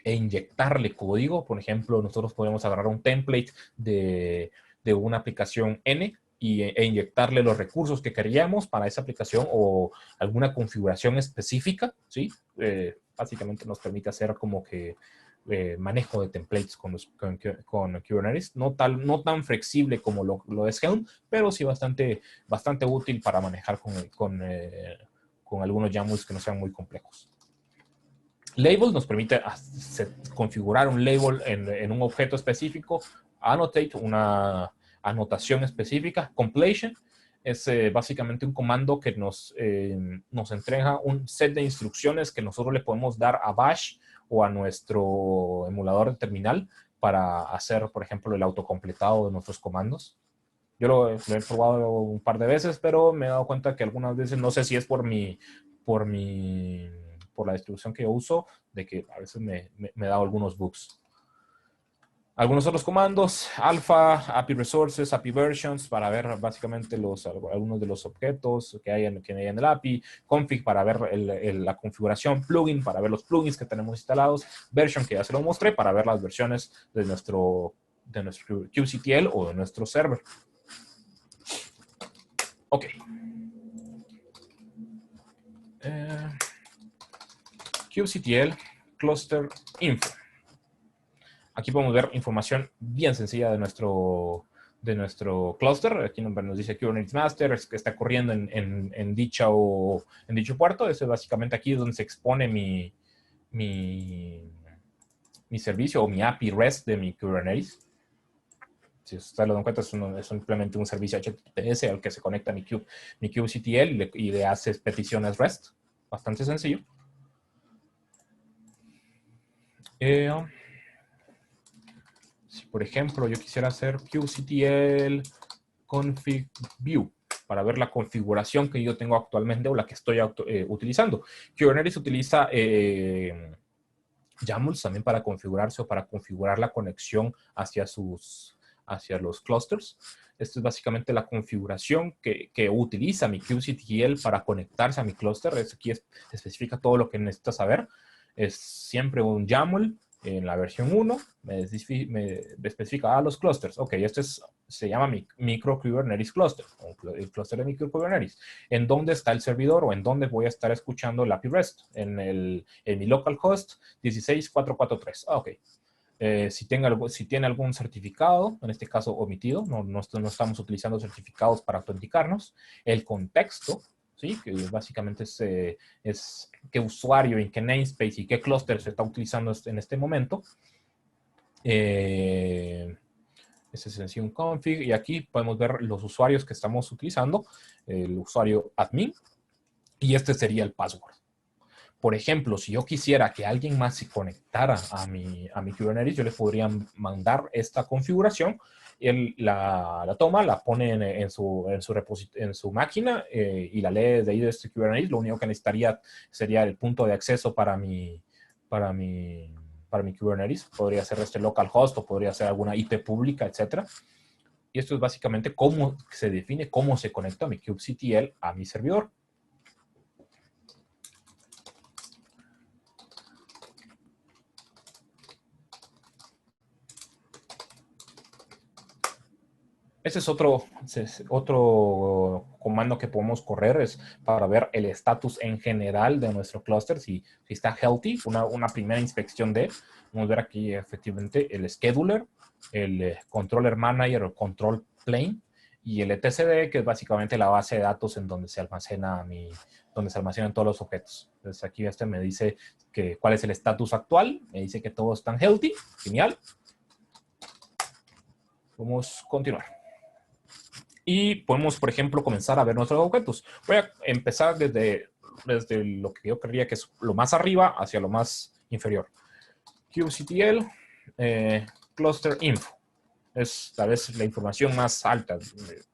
e inyectarle código. Por ejemplo, nosotros podemos agarrar un template de una aplicación N e inyectarle los recursos que queríamos para esa aplicación o alguna configuración específica, ¿sí? Básicamente nos permite hacer como que manejo de templates con Kubernetes. No tan flexible como lo es Helm, pero sí bastante útil para manejar con algunos YAMLs que no sean muy complejos. Label nos permite configurar un label en un objeto específico. Annotate, una anotación específica. Completion es básicamente un comando que nos entrega un set de instrucciones que nosotros le podemos dar a Bash o a nuestro emulador de terminal para hacer, por ejemplo, el autocompletado de nuestros comandos. Yo lo he probado un par de veces, pero me he dado cuenta que algunas veces, no sé si es por la distribución que yo uso, de que a veces me he dado algunos bugs. Algunos otros comandos, alpha, API resources, API versions, para ver básicamente algunos de los objetos que hay en el API, config para ver la configuración, plugin para ver los plugins que tenemos instalados, version que ya se lo mostré para ver las versiones de nuestro kubectl o de nuestro server. Ok. kubectl cluster info. Aquí podemos ver información bien sencilla de nuestro cluster. Aquí nos dice Kubernetes Master, que está corriendo en dicho puerto. Eso es básicamente aquí donde se expone mi servicio o mi API REST de mi Kubernetes. Si ustedes lo dan cuenta, es simplemente un servicio HTTPS al que se conecta mi kubectl y le hace peticiones REST. Bastante sencillo. Si, por ejemplo, yo quisiera hacer kubectl config view para ver la configuración que yo tengo actualmente o la que estoy utilizando. Kubernetes utiliza YAMLs también para configurarse o para configurar la conexión hacia los clusters. Esto es básicamente la configuración que utiliza mi kubectl para conectarse a mi cluster. Aquí especifica todo lo que necesitas saber. Es siempre un YAML. En la versión 1 me especifica los clusters. Ok, se llama micro Kubernetes cluster, el cluster de micro Kubernetes. ¿En dónde está el servidor o en dónde voy a estar escuchando el API REST? En mi localhost 16443. Ok. Si tiene algún certificado, en este caso omitido, no estamos utilizando certificados para autenticarnos. El contexto, ¿sí? Que básicamente es qué usuario, en qué namespace y qué clúster se está utilizando en este momento. Ese es sencillo un config. Y aquí podemos ver los usuarios que estamos utilizando. El usuario admin. Y este sería el password. Por ejemplo, si yo quisiera que alguien más se conectara a mi Kubernetes, yo le podría mandar esta configuración. Él la toma, la pone en su máquina y la lee desde ahí de este Kubernetes. Lo único que necesitaría sería el punto de acceso para mi Kubernetes. Podría ser localhost o podría ser alguna IP pública, etc. Y esto es básicamente cómo se define, cómo se conecta mi kubectl a mi servidor. Ese es otro comando que podemos correr, es para ver el estatus en general de nuestro clúster, si está healthy, una primera inspección de. Vamos a ver aquí efectivamente el scheduler, el controller manager o control plane y el etcd, que es básicamente la base de datos en donde se almacenan todos los objetos. Entonces aquí me dice cuál es el estatus actual, me dice que todos están healthy, genial. Vamos a continuar. Y podemos, por ejemplo, comenzar a ver nuestros objetos. Voy a empezar desde lo que yo creería que es lo más arriba hacia lo más inferior. kubectl, cluster info. Es tal vez la información más alta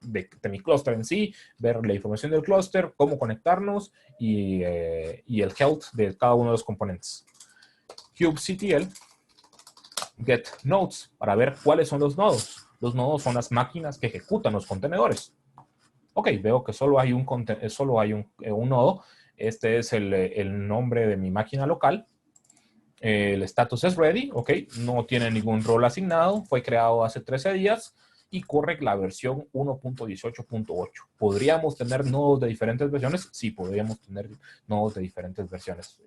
de mi clúster en sí, ver la información del clúster, cómo conectarnos y el health de cada uno de los componentes. kubectl get nodes para ver cuáles son los nodos. Los nodos son las máquinas que ejecutan los contenedores. Ok, veo que solo hay un nodo. Este es el nombre de mi máquina local. El status es ready, ok, no tiene ningún rol asignado, fue creado hace 13 días y corre la versión 1.18.8. ¿Podríamos tener nodos de diferentes versiones? Sí, podríamos tener nodos de diferentes versiones.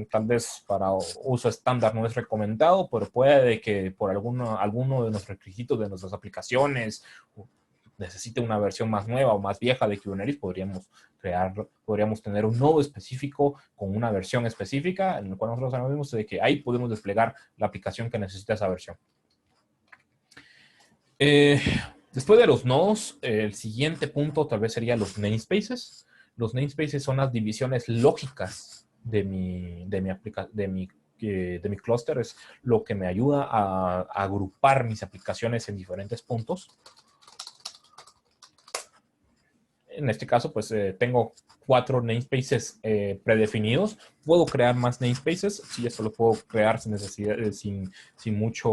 Tal vez para uso estándar no es recomendado, pero puede que por alguno de los requisitos de nuestras aplicaciones necesite una versión más nueva o más vieja de Kubernetes, podríamos tener un nodo específico con una versión específica en el cual nosotros sabemos de que ahí podemos desplegar la aplicación que necesita esa versión. Después de los nodos, el siguiente punto tal vez sería los namespaces. Los namespaces son las divisiones lógicas de mi clúster. Es lo que me ayuda a agrupar mis aplicaciones en diferentes puntos. En este caso, pues tengo 4 namespaces predefinidos. Puedo crear más namespaces. Sí, esto lo puedo crear sin necesidad, sin mucha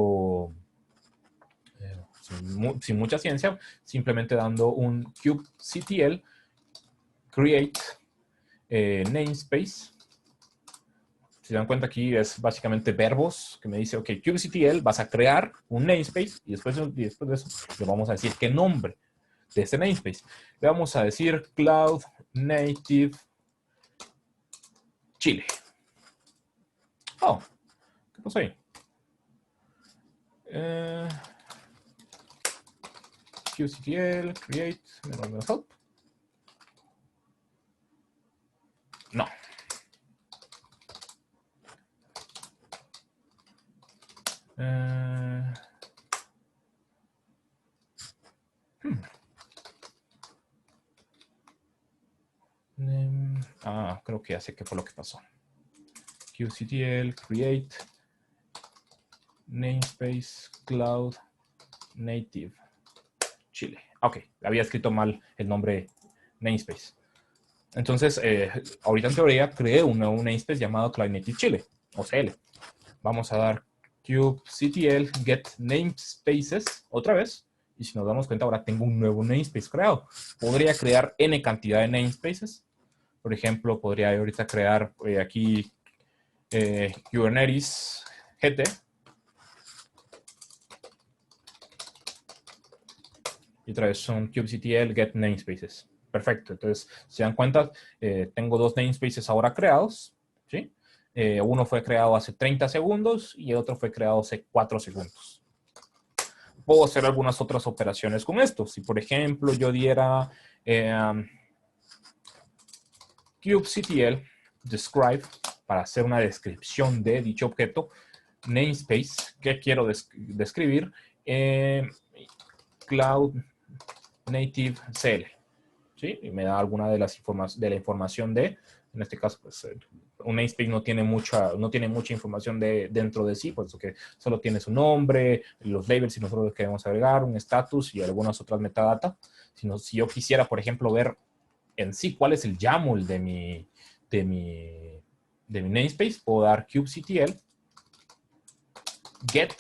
ciencia. Simplemente dando un kubectl create namespace. Si se dan cuenta, aquí es básicamente verbos que me dice, ok, kubectl, vas a crear un namespace y después de eso le vamos a decir qué nombre de este namespace. Le vamos a decir Cloud Native Chile. Oh, ¿qué pasó ahí? kubectl create help. No. Creo que ya sé qué fue lo que pasó. kubectl create namespace cloud native Chile. Ok, había escrito mal el nombre namespace. Entonces, ahorita en teoría creé un nuevo namespace llamado Cloud Native Chile, o CL. Vamos a dar kubectl get namespaces otra vez. Y si nos damos cuenta, ahora tengo un nuevo namespace creado. Podría crear n cantidad de namespaces. Por ejemplo, podría ahorita crear aquí Kubernetes GT. Y otra vez son kubectl get namespaces. Perfecto. Entonces, si se dan cuenta, tengo 2 namespaces ahora creados. ¿Sí? Uno fue creado hace 30 segundos y el otro fue creado hace 4 segundos. Puedo hacer algunas otras operaciones con esto. Si, por ejemplo, yo diera kubectl describe para hacer una descripción de dicho objeto, namespace, que quiero describir, Cloud Native CL. ¿Sí? Y me da alguna de la información de, en este caso, pues, un namespace no tiene mucha información dentro de sí, por eso que solo tiene su nombre, los labels si nosotros queremos agregar, un status y algunas otras metadata. Si yo quisiera, por ejemplo, ver en sí cuál es el YAML de mi namespace, puedo dar kubectl get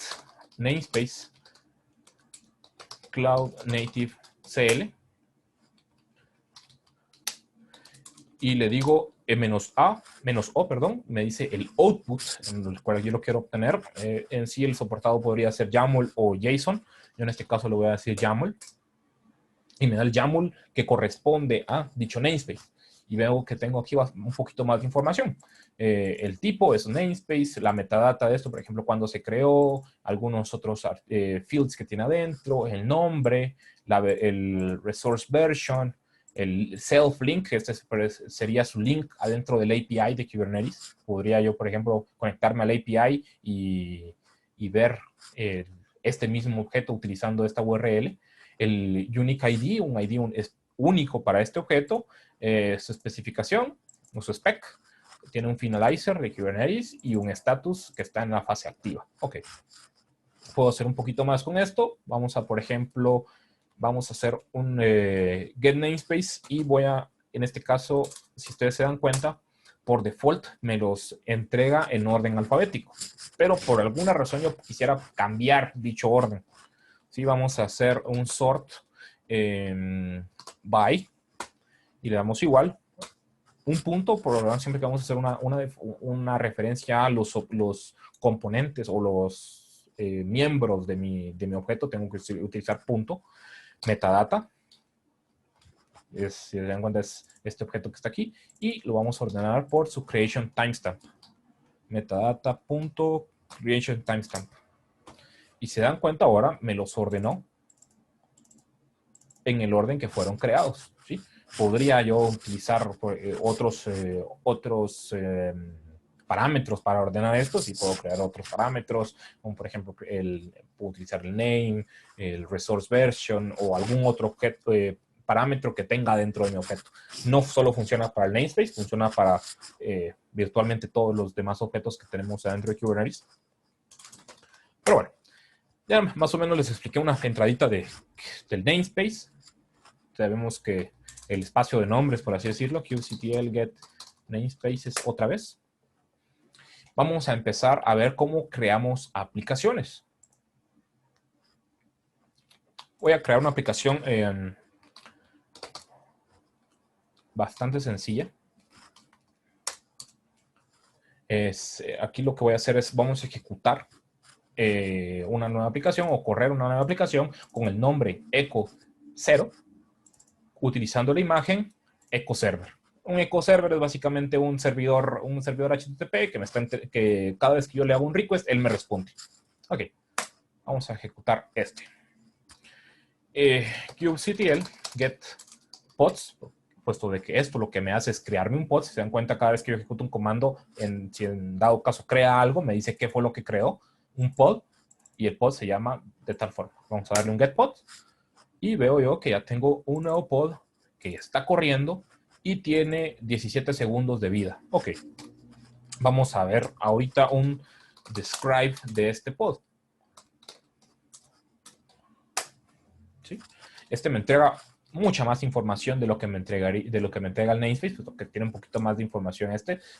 namespace cloud native CL y le digo -o, perdón, me dice el output en el cual yo lo quiero obtener. En sí el soportado podría ser YAML o JSON. Yo en este caso le voy a decir YAML. Y me da el YAML que corresponde a dicho namespace. Y veo que tengo aquí un poquito más de información. El tipo es un namespace, la metadata de esto, por ejemplo, cuando se creó, algunos otros fields que tiene adentro, el nombre, el resource version, el self-link, que este sería su link adentro del API de Kubernetes. Podría yo, por ejemplo, conectarme al API y ver este mismo objeto utilizando esta URL. El Unique ID, un ID es único para este objeto, su especificación, su spec, tiene un finalizer de Kubernetes y un status que está en la fase activa. Ok. Puedo hacer un poquito más con esto. Vamos a, por ejemplo, vamos a hacer un get namespace y voy a, en este caso, si ustedes se dan cuenta, por default me los entrega en orden alfabético. Pero por alguna razón yo quisiera cambiar dicho orden. ¿Sí? Vamos a hacer un sort by y le damos igual. Un punto, por lo tanto, siempre que vamos a hacer una referencia a los componentes o los miembros de mi objeto, tengo que utilizar punto. Metadata, si se dan cuenta es este objeto que está aquí, y lo vamos a ordenar por su creation timestamp. Metadata.creation timestamp. Y se dan cuenta ahora, me los ordenó en el orden que fueron creados, ¿sí? Podría yo utilizar otros parámetros para ordenar esto, si puedo crear otros parámetros, como por ejemplo, puedo utilizar el name, el resource version o algún otro objeto, parámetro que tenga dentro de mi objeto. No solo funciona para el namespace, funciona para virtualmente todos los demás objetos que tenemos dentro de Kubernetes. Pero bueno, ya más o menos les expliqué una entradita del namespace. Sabemos que el espacio de nombres, por así decirlo, kubectl get namespaces otra vez. Vamos a empezar a ver cómo creamos aplicaciones. Voy a crear una aplicación bastante sencilla. Aquí lo que voy a hacer es, vamos a ejecutar una nueva aplicación o correr una nueva aplicación con el nombre echo 0, utilizando la imagen echo server. Un echo server es básicamente un servidor HTTP que cada vez que yo le hago un request, él me responde. Ok, vamos a ejecutar este. kubectl get pods, puesto de que esto lo que me hace es crearme un pod. Si se dan cuenta, cada vez que yo ejecuto un comando, si en dado caso crea algo, me dice qué fue lo que creó, un pod, y el pod se llama de tal forma. Vamos a darle un get pod, y veo yo que ya tengo un nuevo pod que está corriendo y tiene 17 segundos de vida. Ok, vamos a ver ahorita un describe de este pod. ¿Sí? Este me entrega mucha más información de lo que me entrega el namespace, porque tiene un poquito más de información.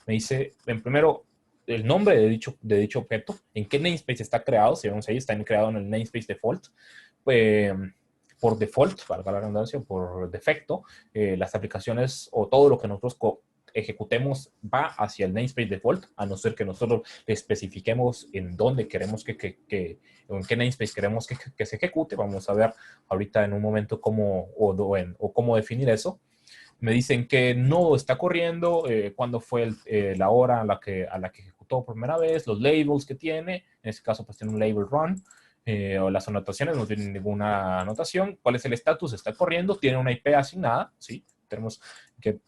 Me dice, en primero, el nombre de dicho objeto, en qué namespace está creado. Si vemos ahí, está creado en el namespace default. Por default, valga la redundancia, por defecto, las aplicaciones o todo lo que nosotros ejecutemos va hacia el namespace default, a no ser que nosotros especifiquemos en dónde queremos en qué namespace queremos que se ejecute. Vamos a ver ahorita en un momento cómo definir eso. Me dicen que no está corriendo, cuándo fue la hora a la que ejecutó por primera vez, los labels que tiene. En este caso, pues tiene un label run. O las anotaciones no tienen ninguna anotación. ¿Cuál es el estatus? Está corriendo, tiene una IP asignada, ¿sí? Tenemos que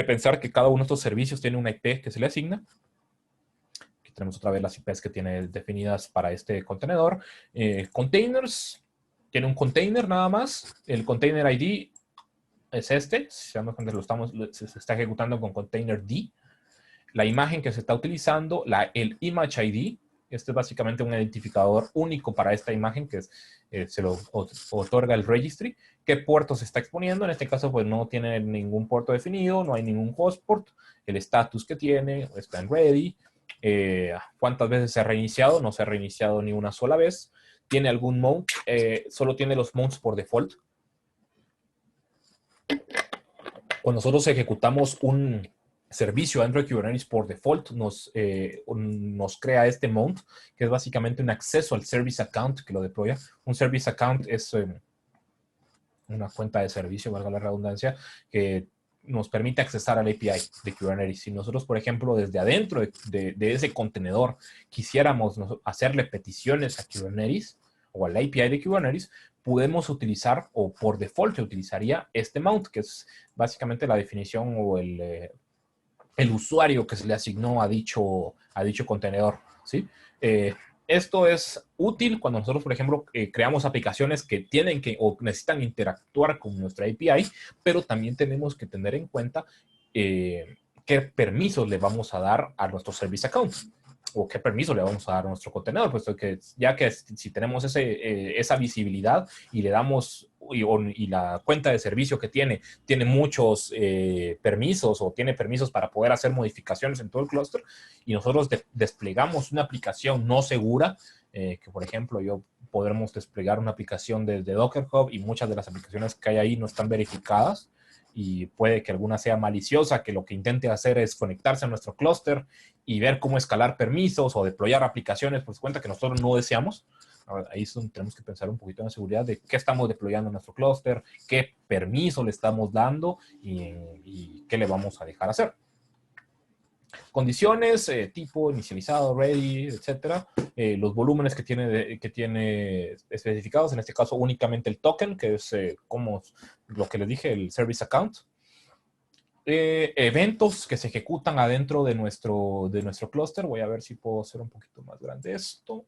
pensar que cada uno de estos servicios tiene una IP que se le asigna. Aquí tenemos otra vez las IPs que tiene definidas para este contenedor. Containers, tiene un container nada más. El container ID es este. Si se dan cuenta, se está ejecutando con container D. La imagen que se está utilizando, el image ID. Este es básicamente un identificador único para esta imagen que se lo otorga el registry. ¿Qué puerto se está exponiendo? En este caso, pues no tiene ningún puerto definido, no hay ningún host port. El estatus que tiene está en ready. ¿Cuántas veces se ha reiniciado? No se ha reiniciado ni una sola vez. ¿Tiene algún mount? Solo tiene los mounts por default. Cuando nosotros ejecutamos un servicio dentro de Kubernetes por default, nos crea este mount, que es básicamente un acceso al service account que lo deploya. Un service account es una cuenta de servicio, valga la redundancia, que nos permite accesar al API de Kubernetes. Si nosotros, por ejemplo, desde adentro de ese contenedor quisiéramos hacerle peticiones a Kubernetes o al API de Kubernetes, podemos utilizar, o por default se utilizaría este mount, que es básicamente la definición o el usuario que se le asignó a dicho contenedor, ¿sí? Esto es útil cuando nosotros, por ejemplo, creamos aplicaciones que tienen o necesitan interactuar con nuestra API, pero también tenemos que tener en cuenta qué permisos le vamos a dar a nuestro service account. o qué permiso le vamos a dar a nuestro contenedor, puesto que ya que si tenemos esa visibilidad y le damos, y la cuenta de servicio que tiene muchos permisos o tiene permisos para poder hacer modificaciones en todo el clúster, y nosotros desplegamos una aplicación no segura, que por ejemplo podremos desplegar una aplicación de Docker Hub y muchas de las aplicaciones que hay ahí no están verificadas, y puede que alguna sea maliciosa, que lo que intente hacer es conectarse a nuestro clúster y ver cómo escalar permisos o deployar aplicaciones por su cuenta que nosotros no deseamos. Ahí es donde tenemos que pensar un poquito en la seguridad de qué estamos deployando en nuestro clúster, qué permiso le estamos dando y qué le vamos a dejar hacer. Condiciones, tipo, inicializado, ready, etcétera. Los volúmenes que tiene especificados, en este caso únicamente el token, que es como lo que les dije, el service account. Eventos que se ejecutan adentro de nuestro clúster. Voy a ver si puedo hacer un poquito más grande esto.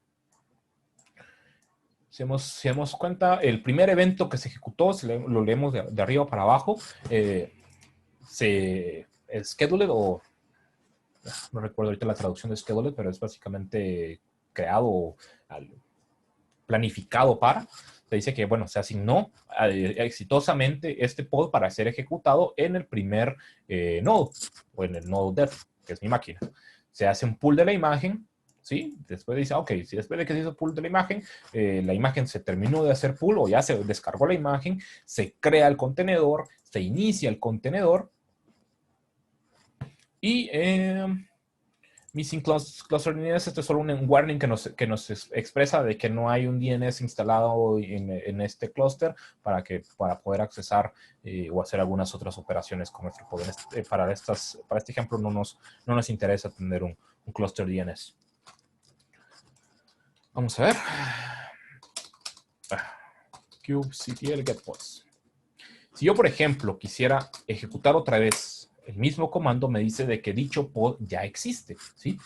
Si damos cuenta, el primer evento que se ejecutó, si lo leemos de arriba para abajo, el scheduled, o no recuerdo ahorita la traducción de scheduled, pero es básicamente creado, planificado para. Te dice que, bueno, se asignó exitosamente este pod para ser ejecutado en el primer nodo, o en el nodo dev, que es mi máquina. Se hace un pull de la imagen, ¿sí? Después dice, ok, si después de que se hizo pull de la imagen se terminó de hacer pull o ya se descargó la imagen, se crea el contenedor, se inicia el contenedor y Missing Cluster DNS, esto es solo un warning que nos expresa de que no hay un DNS instalado en este clúster para poder accesar o hacer algunas otras operaciones con nuestro pod. Para este ejemplo no nos interesa tener un clúster DNS. Vamos a ver. kubectl get pods. Si yo, por ejemplo, quisiera ejecutar otra vez el mismo comando, me dice de que dicho pod ya existe, ¿sí?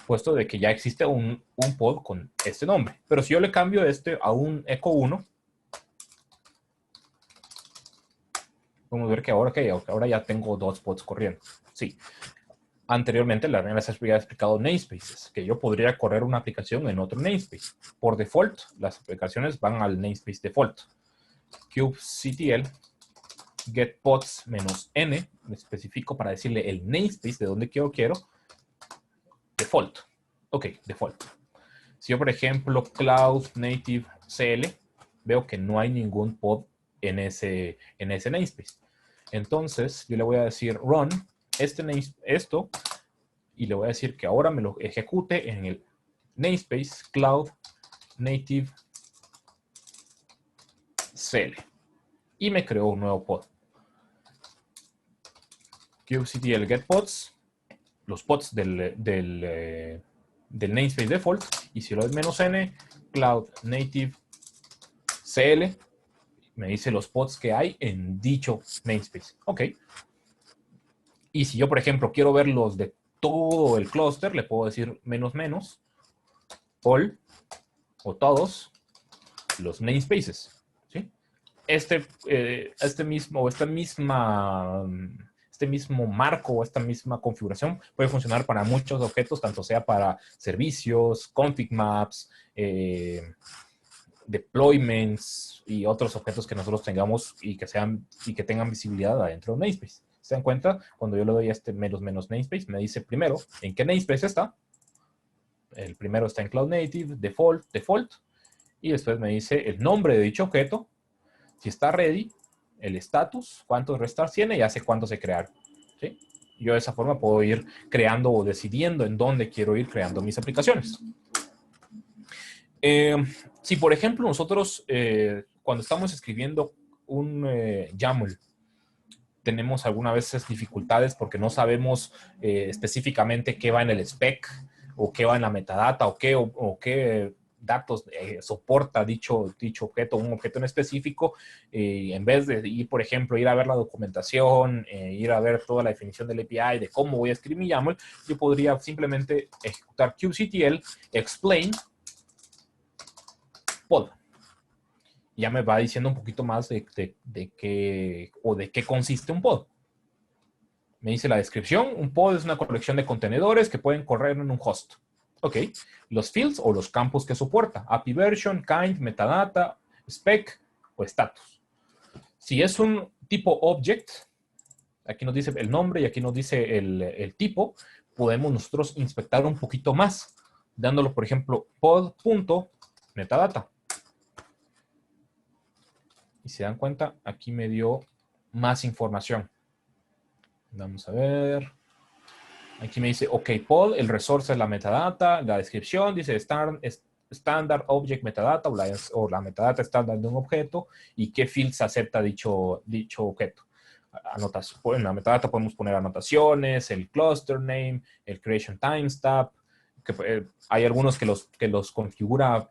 Puesto de que ya existe un pod con este nombre. Pero si yo le cambio a un echo 1, vamos a ver que ahora ya tengo 2 pods corriendo. Sí. Anteriormente les había explicado namespaces, que yo podría correr una aplicación en otro namespace. Por default, las aplicaciones van al namespace default. kubectl get pods -n, me especifico para decirle el namespace de donde quiero, default. Ok, default. Si yo, por ejemplo, Cloud Native CL, veo que no hay ningún pod en ese namespace. Entonces, yo le voy a decir run esto, y le voy a decir que ahora me lo ejecute en el namespace Cloud Native CL. Y me creó un nuevo pod. kubectl get pods, los pods del namespace default, y si lo es -n, Cloud Native CL, me dice los pods que hay en dicho namespace. Ok. Y si yo, por ejemplo, quiero ver los de todo el clúster, le puedo decir -- all, o todos los namespaces, ¿sí? Este mismo marco o esta misma configuración puede funcionar para muchos objetos, tanto sea para servicios, config maps, deployments y otros objetos que nosotros tengamos y que tengan visibilidad adentro de namespace. ¿Se dan cuenta? Cuando yo le doy a este -- namespace, me dice primero en qué namespace está. El primero está en Cloud Native, default, y después me dice el nombre de dicho objeto, si está ready, el status, cuántos restars tiene y hace cuántos se crearon. ¿Sí? Yo de esa forma puedo ir creando o decidiendo en dónde quiero ir creando mis aplicaciones. Si, por ejemplo, nosotros cuando estamos escribiendo un YAML, tenemos algunas veces dificultades porque no sabemos específicamente qué va en el spec o qué va en la metadata o qué datos soporta dicho objeto, un objeto en específico, en vez de ir, por ejemplo, ir a ver la documentación, ir a ver toda la definición del API, de cómo voy a escribir mi YAML, yo podría simplemente ejecutar kubectl explain pod. Ya me va diciendo un poquito más de qué consiste un pod. Me dice la descripción: un pod es una colección de contenedores que pueden correr en un host. Ok, los fields o los campos que soporta. API version, kind, metadata, spec o status. Si es un tipo object, aquí nos dice el nombre y aquí nos dice el tipo, podemos nosotros inspectar un poquito más, dándolo, por ejemplo, pod.metadata. Y se dan cuenta, aquí me dio más información. Vamos a ver. Aquí me dice, ok, pod, el resource es la metadata, la descripción dice standard object metadata o la metadata estándar de un objeto y qué fields acepta dicho objeto. En la metadata podemos poner anotaciones, el cluster name, el creation timestamp, que hay algunos que los configura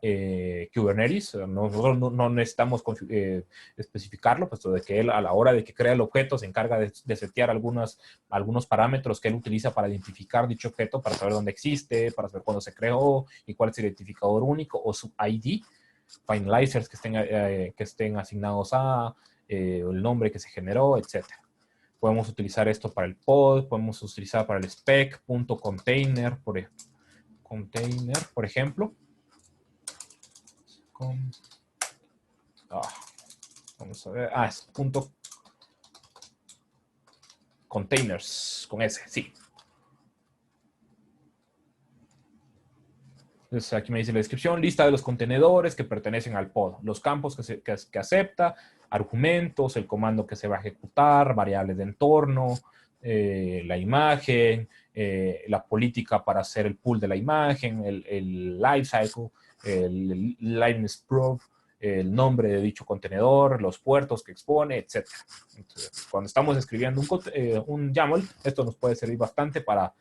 Kubernetes. Nosotros no necesitamos especificarlo, puesto de que él a la hora de que crea el objeto se encarga de setear algunos parámetros que él utiliza para identificar dicho objeto, para saber dónde existe, para saber cuándo se creó y cuál es el identificador único o su ID, finalizers que estén asignados a el nombre que se generó, etc. Podemos utilizar esto para el pod, podemos utilizar para el spec.container, por ejemplo. Vamos a ver. Es punto containers, con S, sí. Entonces aquí me dice la descripción, lista de los contenedores que pertenecen al pod, los campos que acepta, argumentos, el comando que se va a ejecutar, variables de entorno, la imagen, la política para hacer el pull de la imagen, el lifecycle, el liveness proof, el nombre de dicho contenedor, los puertos que expone, etc. Entonces, cuando estamos escribiendo un YAML, esto nos puede servir bastante para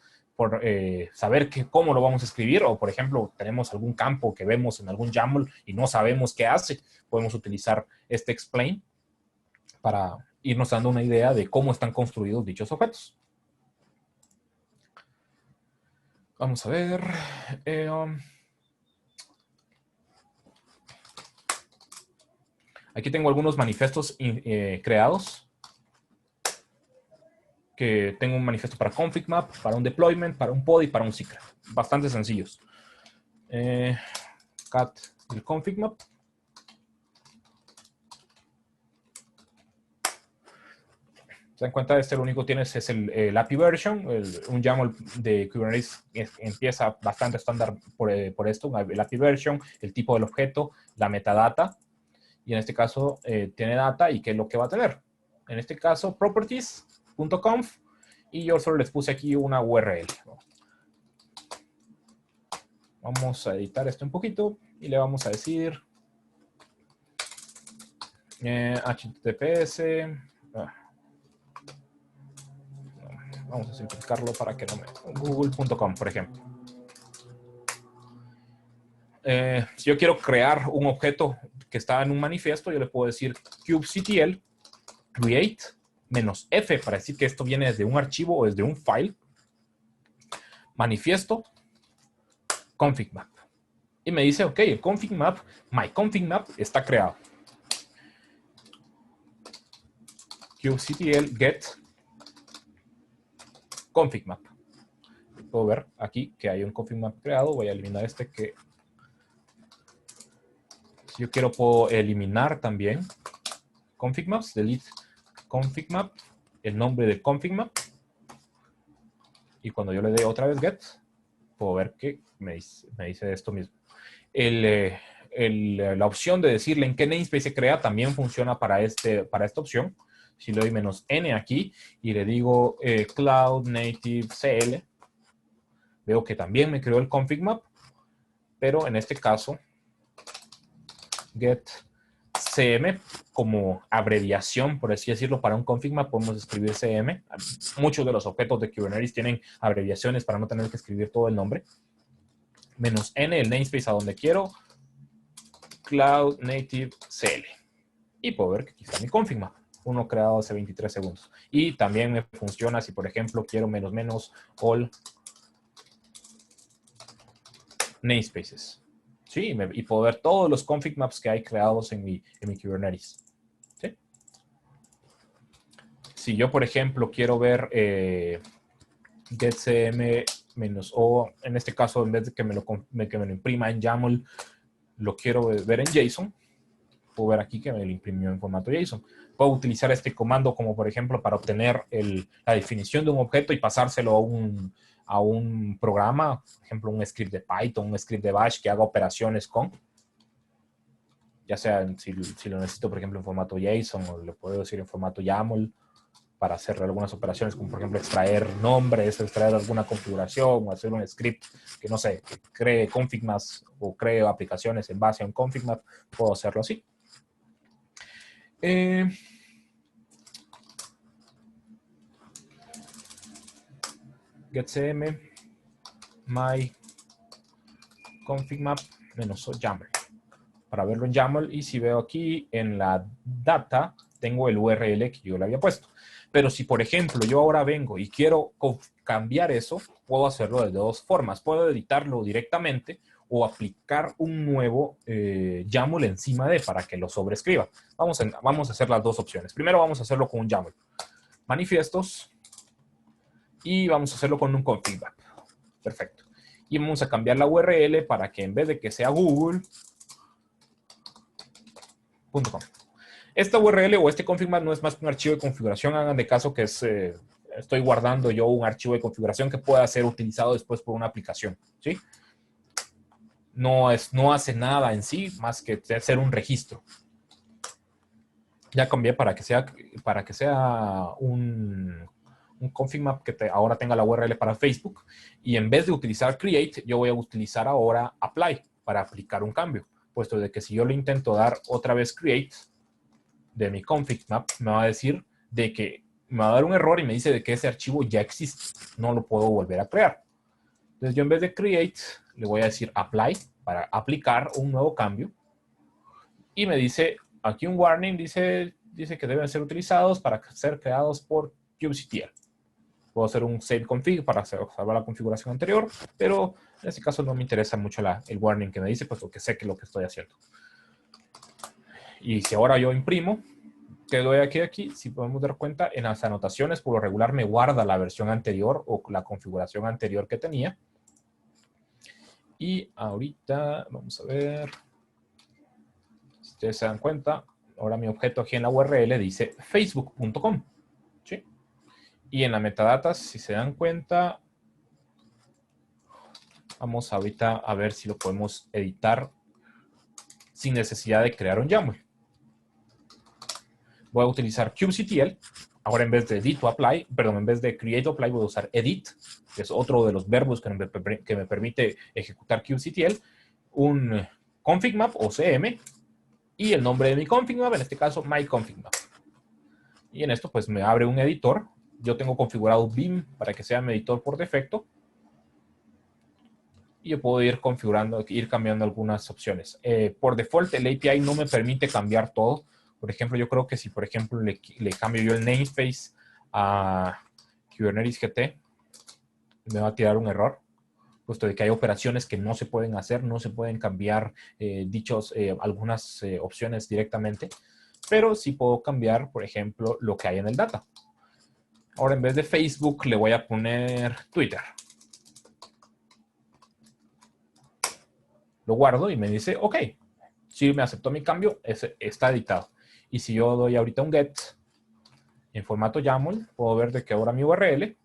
saber cómo lo vamos a escribir, o por ejemplo, tenemos algún campo que vemos en algún YAML y no sabemos qué hace, podemos utilizar este explain para irnos dando una idea de cómo están construidos dichos objetos. Vamos a ver. Aquí tengo algunos manifiestos creados. Que tengo un manifiesto para config map, para un deployment, para un pod y para un secret. Bastante sencillos. Cat el config map. Se dan cuenta, lo único que tienes es el API version, un YAML de Kubernetes empieza bastante estándar por esto, el API version, el tipo del objeto, la metadata, y en este caso tiene data y qué es lo que va a tener. En este caso, properties.conf, y yo solo les puse aquí una URL. Vamos a editar esto un poquito y le vamos a decir HTTPS. Vamos a simplificarlo para que no me... Google.com, por ejemplo. Si yo quiero crear un objeto que está en un manifiesto, yo le puedo decir kubectl create -f para decir que esto viene desde un archivo o desde un file. Manifiesto config map. Y me dice, ok, el config map, my config map está creado. kubectl get config map. Puedo ver aquí que hay un config map creado. Voy a eliminar que... Si yo quiero, puedo eliminar también config maps, delete config map, el nombre del config map. Y cuando yo le dé otra vez get, puedo ver que me dice esto mismo. La opción de decirle en qué namespace se crea también funciona para esta opción. Si le doy -n aquí y le digo Cloud Native CL, veo que también me creó el config map, pero en este caso, get CM como abreviación, por así decirlo, para un config map podemos escribir CM. Muchos de los objetos de Kubernetes tienen abreviaciones para no tener que escribir todo el nombre. -n, el namespace a donde quiero, Cloud Native CL. Y puedo ver que aquí está mi config map, uno creado hace 23 segundos. Y también me funciona si, por ejemplo, quiero -- all namespaces. Sí, y puedo ver todos los config maps que hay creados en mi Kubernetes. ¿Sí? Si yo, por ejemplo, quiero ver getcm menos, o en este caso, en vez de que me lo imprima en YAML, lo quiero ver en JSON, puedo ver aquí que me lo imprimió en formato JSON. Puedo utilizar este comando como, por ejemplo, para obtener la definición de un objeto y pasárselo a un programa, por ejemplo, un script de Python, un script de Bash que haga operaciones con, ya sea si lo necesito, por ejemplo, en formato JSON, o le puedo decir en formato YAML, para hacer algunas operaciones, como por ejemplo extraer nombres, extraer alguna configuración, o hacer un script que, no sé, que cree config maps o cree aplicaciones en base a un config map, puedo hacerlo así. getCM my config map menos YAML, para verlo en YAML, y si veo aquí en la data, tengo el URL que yo le había puesto. Pero si, por ejemplo, yo ahora vengo y quiero cambiar eso, puedo hacerlo de dos formas. Puedo editarlo directamente o aplicar un nuevo YAML encima de para que lo sobrescriba. Vamos a hacer las dos opciones. Primero vamos a hacerlo con un YAML. Manifiestos. Y vamos a hacerlo con un config map. Perfecto. Y vamos a cambiar la URL para que en vez de que sea google.com. Esta URL o este config map no es más que un archivo de configuración. Hagan de caso que estoy guardando yo un archivo de configuración que pueda ser utilizado después por una aplicación, ¿sí? No hace nada en sí más que hacer un registro. Ya cambié para que sea un config map que ahora tenga la URL para Facebook. Y en vez de utilizar create, yo voy a utilizar ahora apply para aplicar un cambio. Puesto de que si yo le intento dar otra vez create de mi config map, me va a decir de que me va a dar un error y me dice de que ese archivo ya existe. No lo puedo volver a crear. Entonces yo en vez de create, le voy a decir apply para aplicar un nuevo cambio. Y me dice, aquí un warning, dice que deben ser utilizados para ser creados por kubectl. Puedo hacer un save config para salvar la configuración anterior, pero en este caso no me interesa mucho el warning que me dice, puesto que sé que es lo que estoy haciendo. Y si ahora yo imprimo, que doy aquí, si podemos dar cuenta, en las anotaciones por lo regular me guarda la versión anterior o la configuración anterior que tenía. Y ahorita, vamos a ver, si ustedes se dan cuenta, ahora mi objeto aquí en la URL dice facebook.com, ¿sí? Y en la metadata, si se dan cuenta, vamos ahorita a ver si lo podemos editar sin necesidad de crear un YAML. Voy a utilizar kubectl. Ahora en vez de edit o apply, perdón, en vez de create o apply voy a usar edit, que es otro de los verbos que me permite ejecutar kubectl, un config map o CM, y el nombre de mi config map, en este caso my config map. Y en esto pues me abre un editor. Yo tengo configurado Vim para que sea mi editor por defecto. Y yo puedo ir configurando, ir cambiando algunas opciones. Por default el API no me permite cambiar todo. Por ejemplo, yo creo que si, por ejemplo, le cambio yo el namespace a Kubernetes GT, me va a tirar un error, puesto de que hay operaciones que no se pueden hacer, no se pueden cambiar algunas opciones directamente, pero sí puedo cambiar, por ejemplo, lo que hay en el data. Ahora, en vez de Facebook, le voy a poner Twitter. Lo guardo y me dice, ok, si me aceptó mi cambio, está editado. Y si yo doy ahorita un get en formato YAML, puedo ver de que ahora mi URL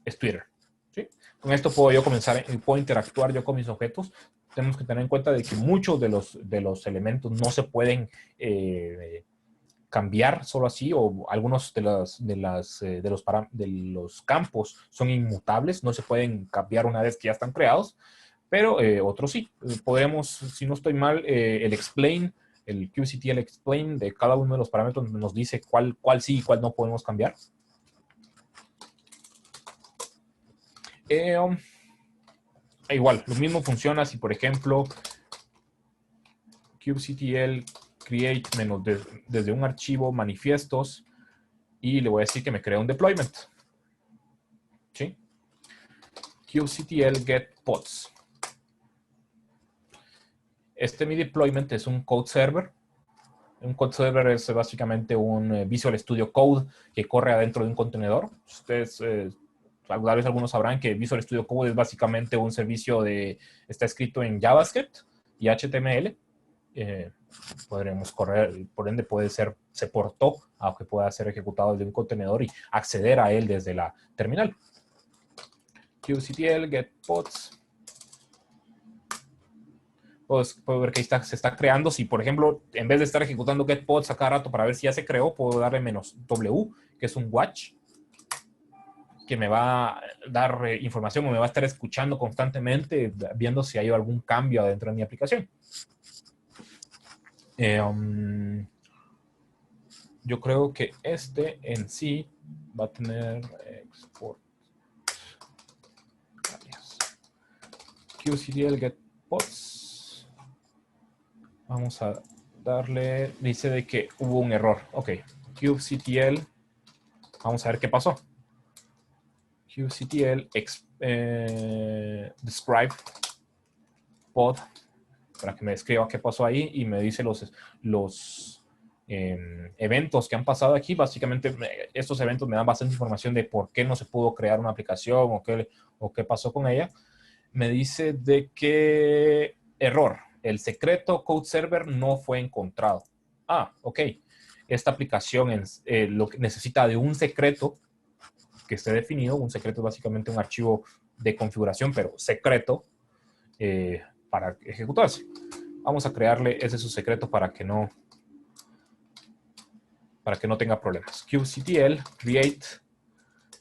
es Twitter, ¿sí? Con esto puedo yo puedo interactuar yo con mis objetos. Tenemos que tener en cuenta de que muchos de los elementos no se pueden cambiar solo así, o algunos de los campos son inmutables, no se pueden cambiar una vez que ya están creados, pero otros sí. Podemos, si no estoy mal, el explain, el kubectl explain de cada uno de los parámetros nos dice cuál sí y cuál no podemos cambiar. Igual, lo mismo funciona si, por ejemplo, kubectl create desde un archivo manifiestos y le voy a decir que me crea un deployment. ¿Sí? kubectl get pods. Mi deployment es un code server. Un code server es básicamente un Visual Studio Code que corre adentro de un contenedor. Ustedes tal vez algunos sabrán que Visual Studio Code es básicamente un servicio está escrito en JavaScript y HTML. Podremos correr, por ende se portó a que pueda ser ejecutado desde un contenedor y acceder a él desde la terminal. kubectl get pods. Puedo ver que ahí se está creando. Si, por ejemplo, en vez de estar ejecutando get pods a cada rato para ver si ya se creó, puedo darle -w, que es un watch, que me va a dar información o me va a estar escuchando constantemente, viendo si hay algún cambio adentro de mi aplicación. Yo creo que este en sí va a tener export. kubectl get pods. Vamos a darle, dice de que hubo un error. Ok, kubectl, vamos a ver qué pasó. kubectl describe pod, para que me describa qué pasó ahí y me dice los eventos que han pasado aquí. Básicamente, estos eventos me dan bastante información de por qué no se pudo crear una aplicación o qué pasó con ella. Me dice de que error, el secreto code server no fue encontrado. Ah, ok. Esta aplicación lo que necesita de un secreto que esté definido. Un secreto es básicamente un archivo de configuración, pero secreto, para ejecutarse. Vamos a crearle ese su secreto para que no tenga problemas. kubectl create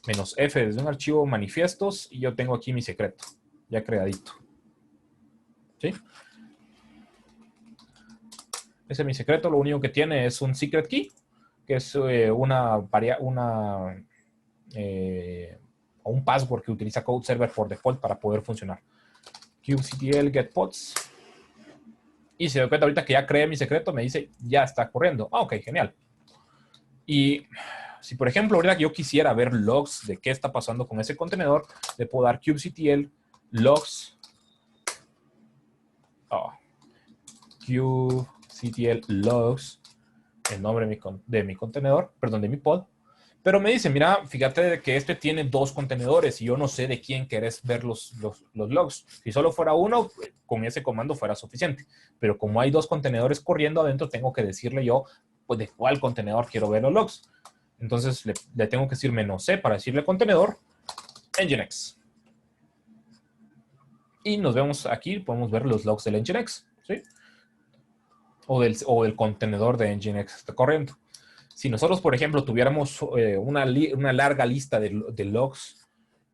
-f desde un archivo manifiestos y yo tengo aquí mi secreto ya creadito. ¿Sí? Ese es mi secreto. Lo único que tiene es un secret key, que es un password que utiliza Code Server por default para poder funcionar. kubectl get pods. Y se da cuenta ahorita que ya creé mi secreto, me dice ya está corriendo. Ah, ok, genial. Y si, por ejemplo, ahorita yo quisiera ver logs de qué está pasando con ese contenedor, le puedo dar kubectl logs. kubectl logs, el nombre de mi contenedor, perdón, de mi pod. Pero me dice, mira, fíjate que este tiene 2 contenedores y yo no sé de quién querés ver los logs. Si solo fuera uno, con ese comando fuera suficiente. Pero como hay 2 contenedores corriendo adentro, tengo que decirle yo, pues, de cuál contenedor quiero ver los logs. Entonces le tengo que decir -c para decirle contenedor, Nginx. Y nos vemos aquí, podemos ver los logs del Nginx, ¿sí? O del contenedor de Nginx que está corriendo. Si nosotros, por ejemplo, tuviéramos una larga lista de logs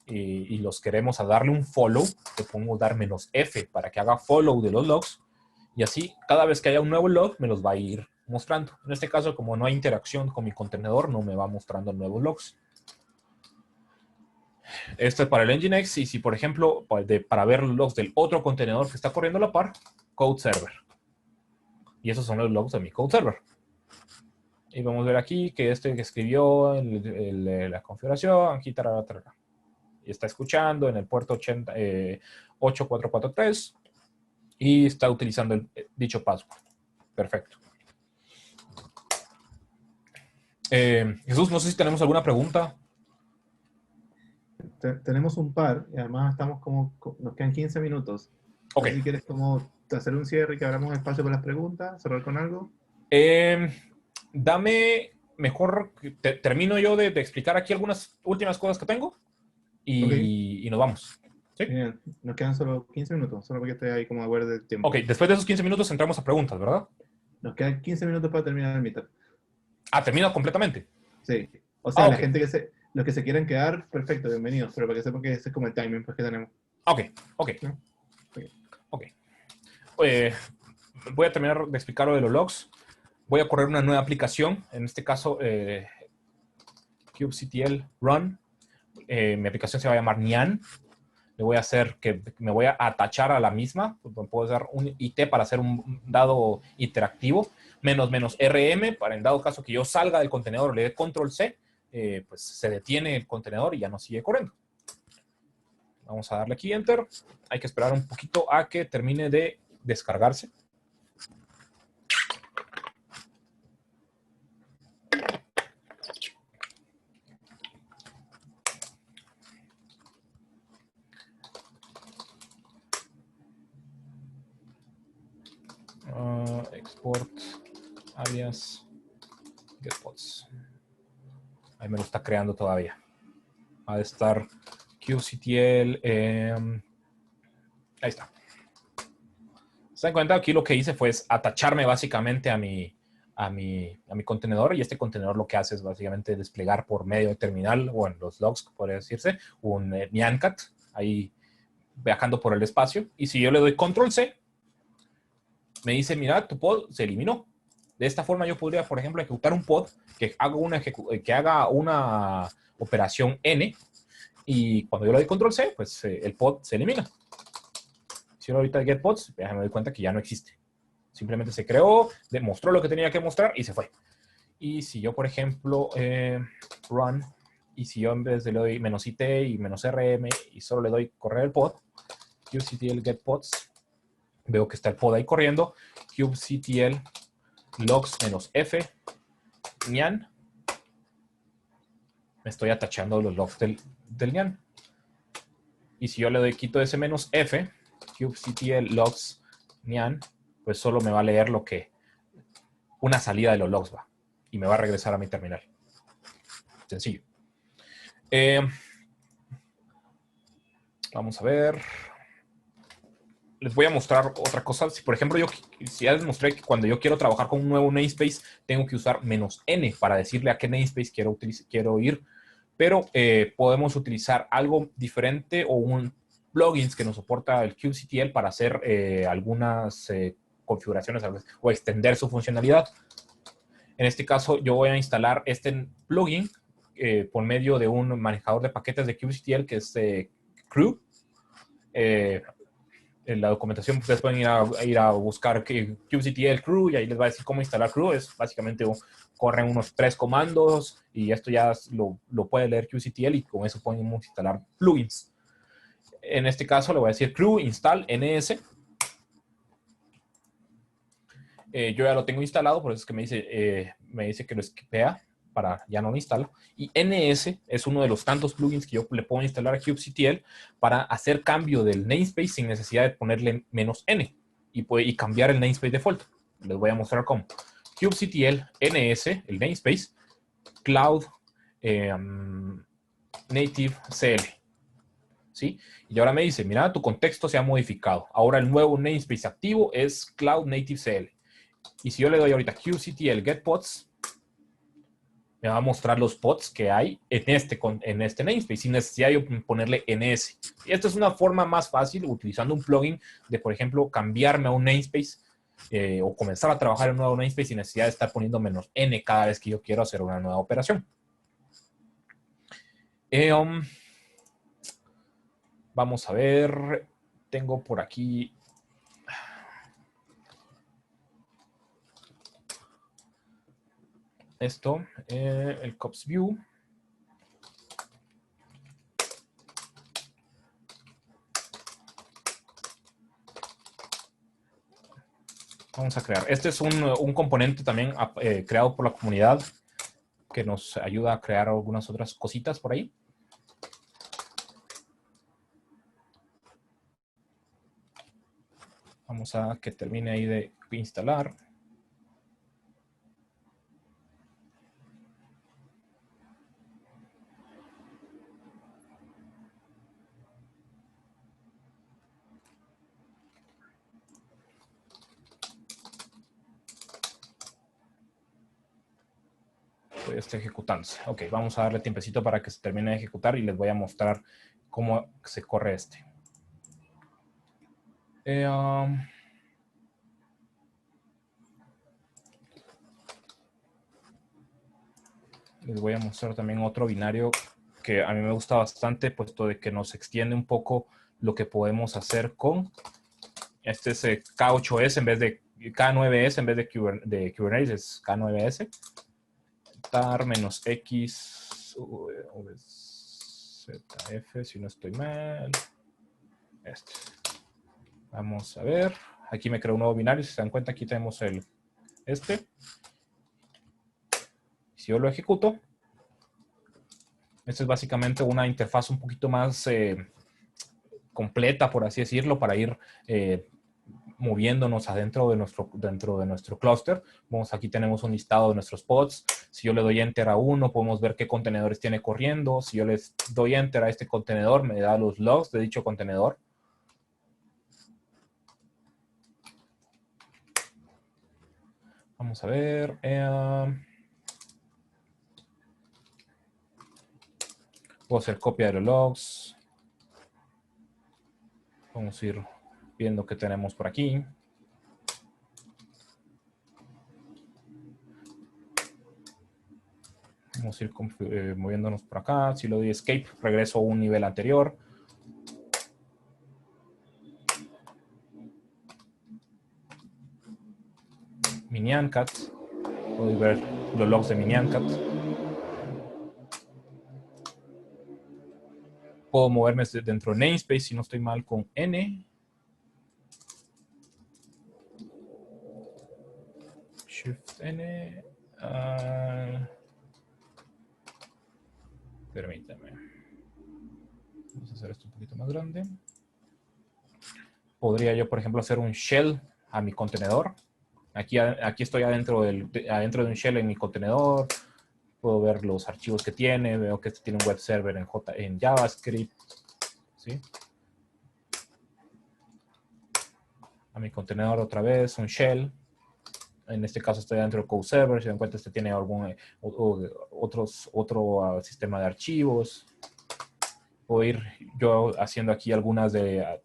y los queremos a darle un follow, le podemos dar -f para que haga follow de los logs. Y así, cada vez que haya un nuevo log, me los va a ir mostrando. En este caso, como no hay interacción con mi contenedor, no me va mostrando nuevos logs. Esto es para el Nginx. Y si, por ejemplo, para ver los logs del otro contenedor que está corriendo a la par, Code Server. Y esos son los logs de mi Code Server. Y vamos a ver aquí que que escribió la configuración, aquí, tarara. Y está escuchando en el puerto 8443 y está utilizando dicho password. Perfecto. Jesús, no sé si tenemos alguna pregunta. Tenemos un par y además nos quedan 15 minutos. Ok. No sé si quieres hacer un cierre y que abramos espacio para las preguntas, cerrar con algo. Dame, mejor, termino yo de explicar aquí algunas últimas cosas que tengo y nos vamos. ¿Sí? Bien, nos quedan solo 15 minutos, solo porque estoy ahí como a ver del tiempo. Ok, después de esos 15 minutos entramos a preguntas, ¿verdad? Nos quedan 15 minutos para terminar el meetup. Ah, termina completamente. Sí. O sea, ok. Los que se quieran quedar, perfecto, bienvenidos. Pero para que sepan que ese es como el timing pues, que tenemos. Ok. ¿No? Ok. Voy a terminar de explicar lo de los logs. Voy a correr una nueva aplicación. En este caso, kubectl run. Mi aplicación se va a llamar Nyan. Le voy a hacer que me voy a atachar a la misma. Puedo dar un IT para hacer un dado interactivo. --rm para en dado caso que yo salga del contenedor, le dé control C, pues se detiene el contenedor y ya no sigue corriendo. Vamos a darle aquí Enter. Hay que esperar un poquito a que termine de descargarse. export alias getPods. Ahí me lo está creando todavía. Va a estar kubectl. Ahí está. ¿Se dan cuenta? Aquí lo que hice fue atacharme básicamente a mi contenedor, y este contenedor lo que hace es básicamente desplegar por medio de terminal o en los logs, podría decirse, un nyancat ahí viajando por el espacio. Y si yo le doy control C, me dice, mira, tu pod se eliminó. De esta forma yo podría, por ejemplo, ejecutar un pod que haga una operación N, y cuando yo le doy control C, pues el pod se elimina. Si yo ahorita get pods, ya me doy cuenta que ya no existe. Simplemente se creó, demostró lo que tenía que mostrar y se fue. Y si yo, por ejemplo, run, y si yo en vez de le doy -it y -rm y solo le doy correr el pod, kubectl get pods, veo que está el pod ahí corriendo, kubectl logs -f nyan, me estoy atachando los logs del nyan. Y si yo le doy quito ese -f, kubectl logs nyan, pues solo me va a leer una salida de los logs va, y me va a regresar a mi terminal. Sencillo. Vamos a ver. Les voy a mostrar otra cosa. Si, por ejemplo, si ya les mostré que cuando yo quiero trabajar con un nuevo namespace, tengo que usar -n para decirle a qué namespace quiero ir. Pero podemos utilizar algo diferente o un plugins que nos soporta el kubectl para hacer algunas configuraciones o extender su funcionalidad. En este caso, yo voy a instalar este plugin por medio de un manejador de paquetes de kubectl que es Crew. En la documentación ustedes pueden ir a buscar kubectl Crew, y ahí les va a decir cómo instalar Crew. Es básicamente corren unos 3 comandos y esto ya lo puede leer kubectl, y con eso podemos instalar plugins. En este caso le voy a decir crew install ns. Yo ya lo tengo instalado, por eso es que me dice que lo esquipea para ya no lo instalo. Y ns es uno de los tantos plugins que yo le puedo instalar a kubectl para hacer cambio del namespace sin necesidad de ponerle -n y cambiar el namespace default. Les voy a mostrar cómo. Kubectl ns, el namespace, cloud native cl. ¿Sí? Y ahora me dice, mira, tu contexto se ha modificado. Ahora el nuevo namespace activo es cloud native cl. Y si yo le doy ahorita kubectl get pods, me va a mostrar los pods que hay en este namespace, sin necesidad de ponerle ns. Y esta es una forma más fácil, utilizando un plugin, de, por ejemplo, cambiarme a un namespace o comenzar a trabajar en un nuevo namespace sin necesidad de estar poniendo -n cada vez que yo quiero hacer una nueva operación. Vamos a ver, tengo por aquí esto, el cops view. Vamos a crear. Este es un componente también creado por la comunidad que nos ayuda a crear algunas otras cositas por ahí. Vamos a que termine ahí de instalar. Está ejecutándose. Ok, vamos a darle tiempecito para que se termine de ejecutar y les voy a mostrar cómo se corre este. Les voy a mostrar también otro binario que a mí me gusta bastante, puesto de que nos extiende un poco lo que podemos hacer con este es K8S en vez de K9S en vez de Kubernetes, es K9S. tar -x zf, si no estoy mal. Este. Vamos a ver. Aquí me creo un nuevo binario. Si se dan cuenta, aquí tenemos este. Si yo lo ejecuto, esta es básicamente una interfaz un poquito más completa, por así decirlo, para ir moviéndonos dentro de nuestro clúster. Aquí tenemos un listado de nuestros pods. Si yo le doy enter a uno, podemos ver qué contenedores tiene corriendo. Si yo les doy enter a este contenedor, me da los logs de dicho contenedor. Vamos a ver. Puedo hacer copia de los logs. Vamos a ir viendo qué tenemos por aquí. Vamos a ir moviéndonos por acá. Si le doy escape, regreso a un nivel anterior. Miniancat. Puedo ver los logs de Miniancat. Puedo moverme dentro de namespace si no estoy mal con N. Shift N. Permítame. Vamos a hacer esto un poquito más grande. Podría yo, por ejemplo, hacer un shell a mi contenedor. Aquí estoy adentro de un shell en mi contenedor. Puedo ver los archivos que tiene. Veo que este tiene un web server en JavaScript. ¿Sí? A mi contenedor otra vez, un shell. En este caso estoy dentro del code server. Si dan cuenta, este tiene otro sistema de archivos. Puedo ir yo haciendo aquí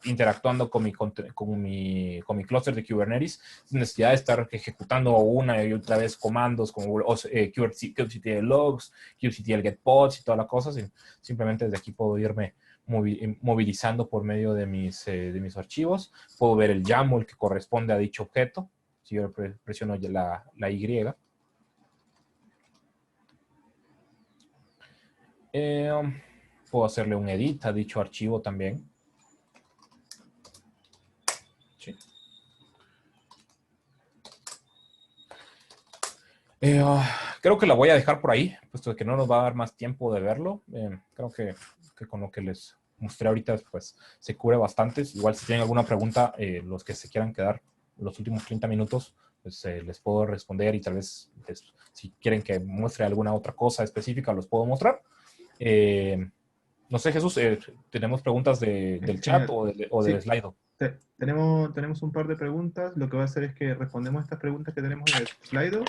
interactuando con mi clúster de Kubernetes, sin necesidad de estar ejecutando una y otra vez comandos como kubectl logs, kubectl get pods y toda la cosa. Simplemente desde aquí puedo irme movilizando por medio de mis archivos. Puedo ver el YAML que corresponde a dicho objeto. Si yo presiono la Y. Puedo hacerle un edit a dicho archivo también. Sí. Creo que la voy a dejar por ahí, puesto que no nos va a dar más tiempo de verlo. Creo que con lo que les mostré ahorita, pues, se cubre bastante. Igual si tienen alguna pregunta, los que se quieran quedar los últimos 30 minutos, pues les puedo responder y tal vez si quieren que muestre alguna otra cosa específica, los puedo mostrar. No sé, Jesús, ¿tenemos preguntas del chat o del Sí. Slido? Tenemos un par de preguntas. Lo que voy a hacer es que respondemos estas preguntas que tenemos en el Slido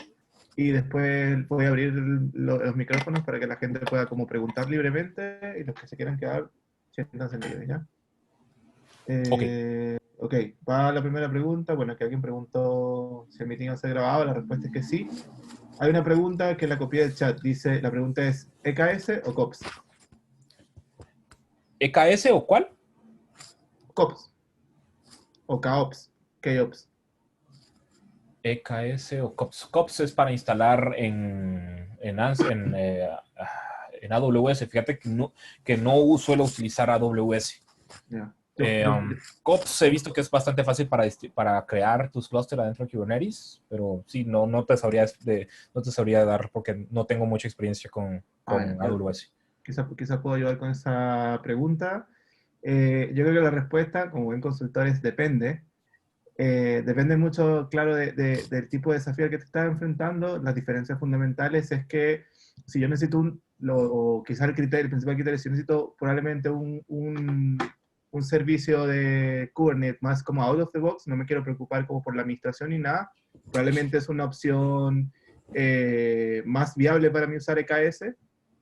y después voy a abrir los micrófonos para que la gente pueda como preguntar libremente y los que se quieran quedar, siéntanse libres, ¿ya? Ok, va la primera pregunta. Bueno, que alguien preguntó si el meeting va a ser grabado. La respuesta es que sí. Hay una pregunta que la copié del chat. Dice, la pregunta es, ¿EKS o COPS? ¿EKS o cuál? COPS. O KOPS. KOPS. EKS o COPS. COPS es para instalar en AWS. Fíjate que no suelo utilizar AWS. Yeah. COPS he visto que es bastante fácil para crear tus clústeres adentro de Kubernetes, pero sí, no te sabría dar porque no tengo mucha experiencia con AWS. Quizá puedo ayudar con esa pregunta. Yo creo que la respuesta, como buen consultor, es depende. Depende mucho, claro, del tipo de desafío al que te estás enfrentando. Las diferencias fundamentales es que si yo necesito o quizás el principal criterio, si yo necesito probablemente un servicio de Kubernetes más como out of the box, no me quiero preocupar como por la administración ni nada, probablemente es una opción más viable para mí usar EKS,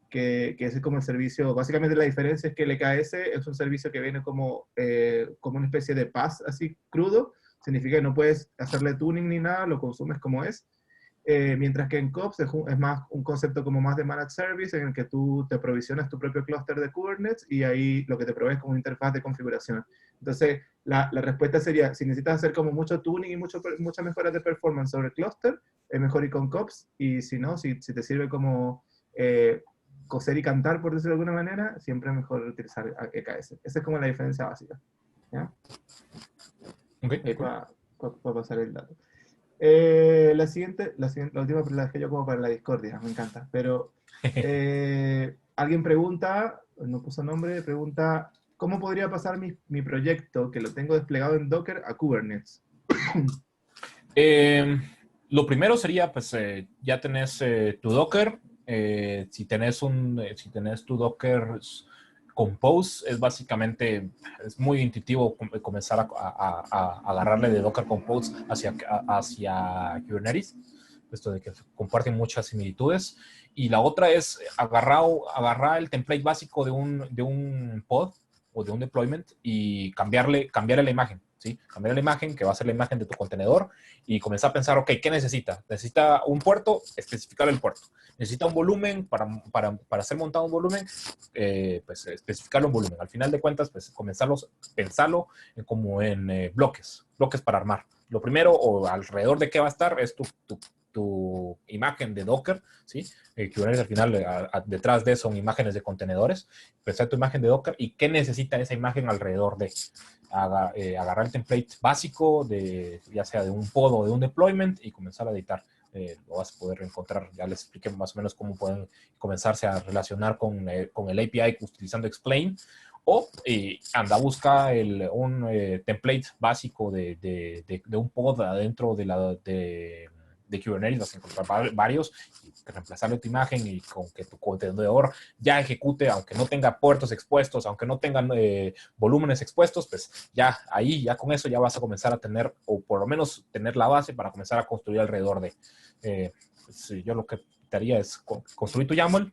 que ese es como el servicio. Básicamente la diferencia es que el EKS es un servicio que viene como una especie de PaaS así crudo, significa que no puedes hacerle tuning ni nada, lo consumes como es. Mientras que en COPS es más un concepto como más de managed service, en el que tú te provisionas tu propio clúster de Kubernetes y ahí lo que te provee es como una interfaz de configuración. Entonces, la respuesta sería, si necesitas hacer como mucho tuning y muchas mejoras de performance sobre el clúster, es mejor ir con COPS, y si no, si te sirve como coser y cantar, por decirlo de alguna manera, siempre es mejor utilizar EKS. Esa es como la diferencia básica. ¿Ya? Okay, para pasar el dato. La última la dejé yo como para la discordia, me encanta. Pero alguien pregunta, no puso nombre, pregunta, ¿cómo podría pasar mi proyecto que lo tengo desplegado en Docker a Kubernetes? Lo primero sería, pues, ya tenés tu Docker. Si tenés tu Docker Compose, es básicamente, es muy intuitivo comenzar a agarrarle de Docker Compose hacia Kubernetes, esto de que comparten muchas similitudes. Y la otra es agarrar el template básico de un pod o de un deployment y cambiarle la imagen, ¿sí? Cambiar la imagen, que va a ser la imagen de tu contenedor, y comenzar a pensar, ok, ¿qué necesita? ¿Necesita un puerto? Especificar el puerto. ¿Necesita un volumen? Para ser montado un volumen, pues especificarlo en volumen. Al final de cuentas, pues pensarlo como en bloques para armar. Lo primero, o alrededor de qué va a estar, es tu imagen de Docker, ¿sí? Kubernetes al final, detrás de eso son imágenes de contenedores. Pensar tu imagen de Docker y qué necesita esa imagen alrededor de. Agarrar el template básico, ya sea de un pod o de un deployment, y comenzar a editar. Lo vas a poder encontrar. Ya les expliqué más o menos cómo pueden comenzarse a relacionar con el API utilizando Explain. O busca un template básico de un pod adentro de Kubernetes, vas a encontrar varios, y reemplazarle tu imagen y con que tu contenedor ya ejecute, aunque no tenga puertos expuestos, aunque no tengan volúmenes expuestos, pues ya ahí, ya con eso ya vas a comenzar a tener, o por lo menos tener la base para comenzar a construir alrededor de. Pues, yo lo que te haría es construir tu YAML,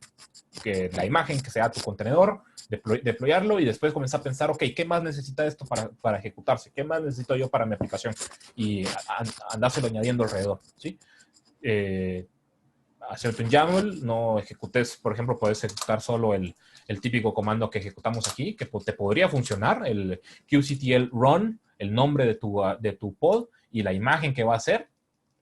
que la imagen que sea tu contenedor, deployarlo y después comenzar a pensar, ok, ¿qué más necesita esto para ejecutarse? ¿Qué más necesito yo para mi aplicación? Y andárselo añadiendo alrededor, ¿sí? Hacerte un YAML, no ejecutes, por ejemplo, puedes ejecutar solo el típico comando que ejecutamos aquí, que te podría funcionar, el kubectl run, el nombre de tu pod y la imagen que va a hacer,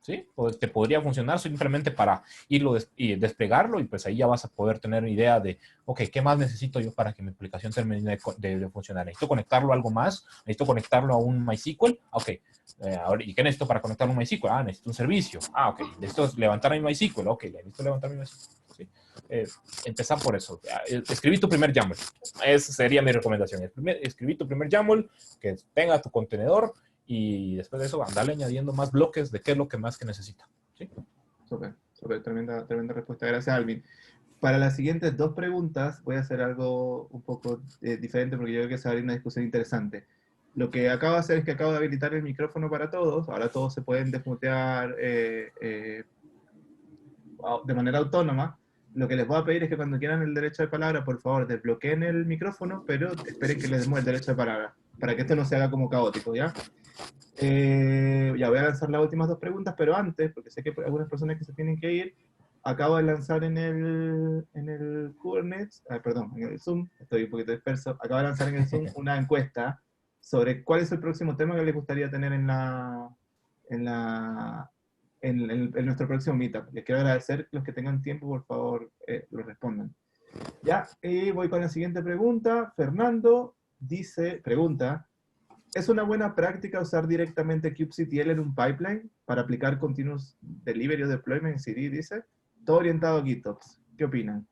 ¿sí? Pues te podría funcionar simplemente para irlo y desplegarlo, y pues ahí ya vas a poder tener idea de, ok, ¿qué más necesito yo para que mi aplicación termine de funcionar? ¿Necesito conectarlo a algo más? ¿Necesito conectarlo a un MySQL? Ok. Ahora, ¿y qué necesito para conectar un MySQL? Necesito un servicio. Ok. ¿Necesito levantar mi MySQL? Ok, necesito levantar mi MySQL. ¿Sí? Empezar por eso. Escribí tu primer YAML. Esa sería mi recomendación. Escribí tu primer YAML, que tenga tu contenedor, y después de eso andarle añadiendo más bloques de qué es lo que más que necesita. ¿Sí? Súper, tremenda respuesta. Gracias, Alvin. Para las siguientes dos preguntas voy a hacer algo un poco diferente, porque yo creo que se va a abrir una discusión interesante. Lo que acabo de hacer es que acabo de habilitar el micrófono para todos. Ahora todos se pueden desmutear de manera autónoma. Lo que les voy a pedir es que cuando quieran el derecho de palabra, por favor, desbloqueen el micrófono, pero esperen que les demos el derecho de palabra, para que esto no se haga como caótico, ¿ya? Ya voy a lanzar las últimas dos preguntas, pero antes, porque sé que hay algunas personas que se tienen que ir, acabo de lanzar en el Kubernetes, perdón, en el Zoom, estoy un poquito disperso, acabo de lanzar en el Zoom una encuesta sobre cuál es el próximo tema que les gustaría tener en nuestro próximo meetup. Les quiero agradecer, los que tengan tiempo, por favor, lo respondan. Ya, y voy con la siguiente pregunta. Fernando pregunta, ¿es una buena práctica usar directamente kubectl en un pipeline para aplicar Continuous Delivery o Deployment en CD? Dice, todo orientado a GitOps. ¿Qué opinan?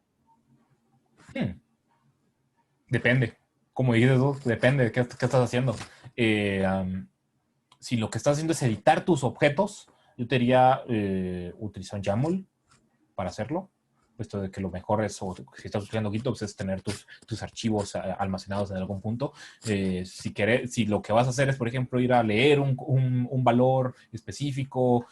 Depende. Como dijiste tú, depende de qué estás haciendo. Si lo que estás haciendo es editar tus objetos, yo te diría utilizar un YAML para hacerlo. Puesto de que lo mejor es, o si estás utilizando GitOps, es tener tus archivos almacenados en algún punto. Si lo que vas a hacer es, por ejemplo, ir a leer un valor específico,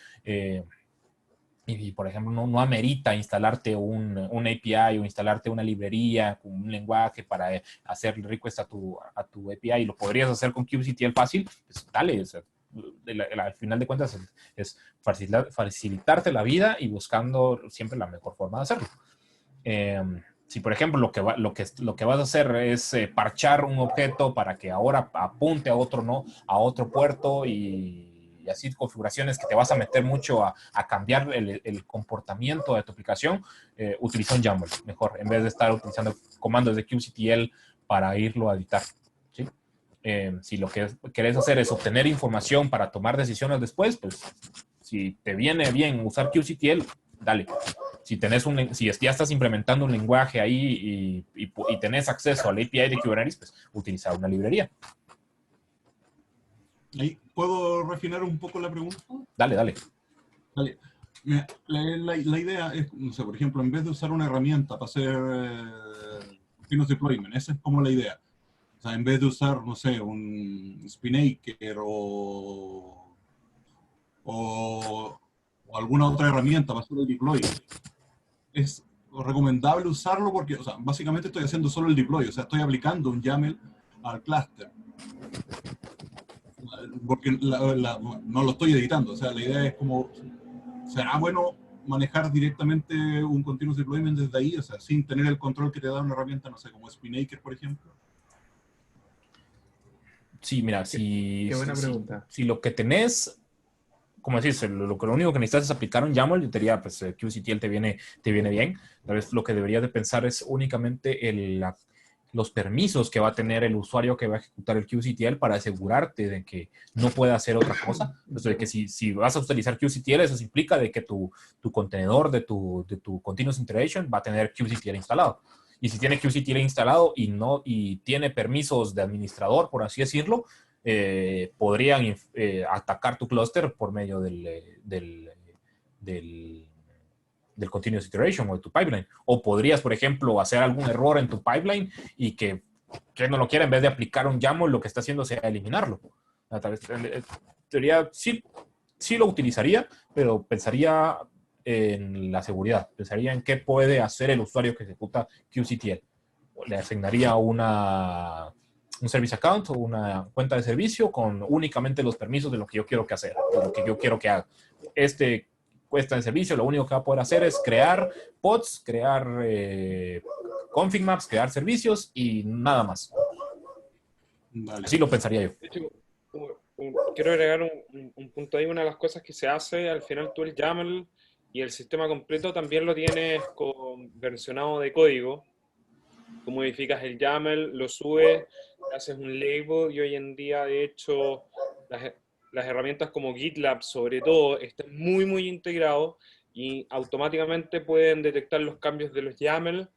y por ejemplo, no amerita instalarte un API o instalarte una librería con un lenguaje para hacer request a tu API, y lo podrías hacer con kubectl fácil, pues dale. O sea, al final de cuentas es facilitarte la vida y buscando siempre la mejor forma de hacerlo. Si por ejemplo lo que vas a hacer es parchar un objeto para que ahora apunte a otro puerto, y así configuraciones que te vas a meter mucho a cambiar el comportamiento de tu aplicación, utiliza un YAML mejor, en vez de estar utilizando comandos de kubectl para irlo a editar. ¿Sí? Si lo que querés hacer es obtener información para tomar decisiones después, pues si te viene bien usar kubectl, dale. Si ya estás implementando un lenguaje ahí y tenés acceso al API de Kubernetes, pues utiliza una librería. Ahí, ¿puedo refinar un poco la pregunta? Dale, dale. Vale. Mira, la idea es, no sé, por ejemplo, en vez de usar una herramienta para hacer continuous deployment, esa es como la idea. O sea, en vez de usar, no sé, un Spinnaker o alguna otra herramienta para hacer el deploy, es recomendable usarlo porque, o sea, básicamente estoy haciendo solo el deploy, o sea, estoy aplicando un YAML al clúster. Porque no lo estoy editando, o sea, la idea es como, será bueno manejar directamente un continuous deployment desde ahí, o sea, sin tener el control que te da una herramienta, no sé, como Spinnaker, por ejemplo. Sí, mira, Qué buena pregunta. si lo que tenés, como decís, lo único que necesitas es aplicar un YAML, yo te diría, pues QCTL te viene bien. Tal vez lo que deberías de pensar es únicamente los permisos que va a tener el usuario que va a ejecutar el QCTL para asegurarte de que no pueda hacer otra cosa. Entonces, de que si vas a utilizar QCTL, eso implica de que tu contenedor de tu Continuous Integration va a tener QCTL instalado. Y si tiene QCTL instalado y tiene permisos de administrador, por así decirlo, podrían atacar tu clúster por medio del continuous iteration o de tu pipeline. O podrías, por ejemplo, hacer algún error en tu pipeline y que no lo quiera, en vez de aplicar un YAML, lo que está haciendo sea eliminarlo. Tal vez, teoría, sí lo utilizaría, pero pensaría en la seguridad. Pensaría en qué puede hacer el usuario que ejecuta QCTL. Le asignaría un service account o una cuenta de servicio con únicamente los permisos de lo que yo quiero que hacer, de lo que yo quiero que haga. Cuesta de servicio, lo único que va a poder hacer es crear pods, crear config maps, crear servicios y nada más. Dale. Así lo pensaría yo. De hecho, quiero agregar un punto ahí. Una de las cosas que se hace, al final tú el YAML y el sistema completo también lo tienes versionado de código. Tú modificas el YAML, lo subes, haces un label y hoy en día, de hecho, las herramientas como GitLab, sobre todo, están muy, muy integrados y automáticamente pueden detectar los cambios de los YAML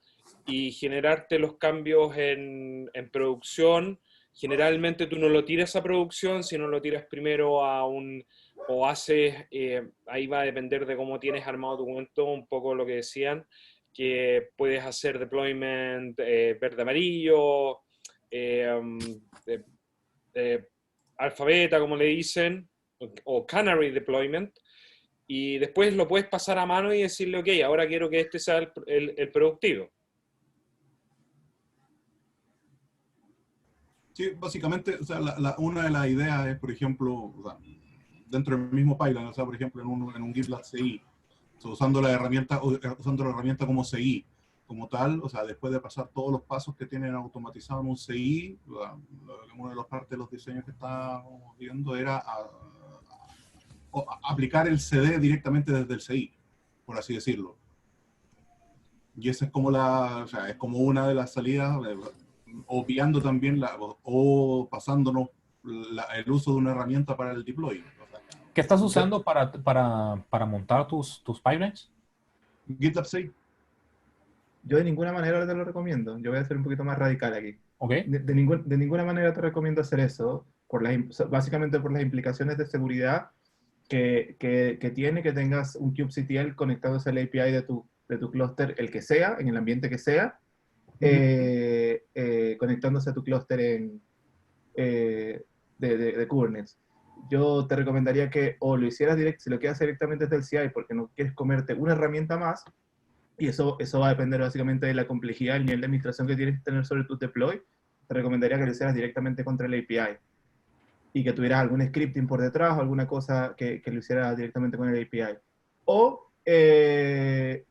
y generarte los cambios en producción. Generalmente tú no lo tiras a producción, sino lo tiras primero o haces, ahí va a depender de cómo tienes armado tu cuento, un poco lo que decían, que puedes hacer deployment verde-amarillo, eh, alfa beta, como le dicen, o canary deployment, y después lo puedes pasar a mano y decirle, ok, ahora quiero que este sea el productivo. Sí, básicamente, o sea, una de las ideas es, por ejemplo, o sea, dentro del mismo pipeline, o sea, por ejemplo, en un GitLab CI, o sea, usando la herramienta como CI, como tal, o sea, después de pasar todos los pasos que tienen automatizados en un CI, una de las partes de los diseños que estábamos viendo era aplicar el CD directamente desde el CI, por así decirlo. Y esa es como o sea, es como una de las salidas, obviando también o pasándonos el uso de una herramienta para el deploy. O sea, ¿Qué estás usando para montar tus pipelines? GitLab 6. Yo de ninguna manera te lo recomiendo. Yo voy a ser un poquito más radical aquí. Okay. De ninguna manera te recomiendo hacer eso, básicamente por las implicaciones de seguridad que tiene que tengas un kubectl conectándose al API de tu clúster, el que sea, en el ambiente que sea, conectándose a tu clúster de Kubernetes. Yo te recomendaría que o lo hicieras si lo quieres hacer directamente desde el CI porque no quieres comerte una herramienta más, y eso va a depender básicamente de la complejidad, el nivel de administración que tienes que tener sobre tu deploy. Te recomendaría que lo hicieras directamente contra el API y que tuvieras algún scripting por detrás o alguna cosa que lo hicieras directamente con el API. O que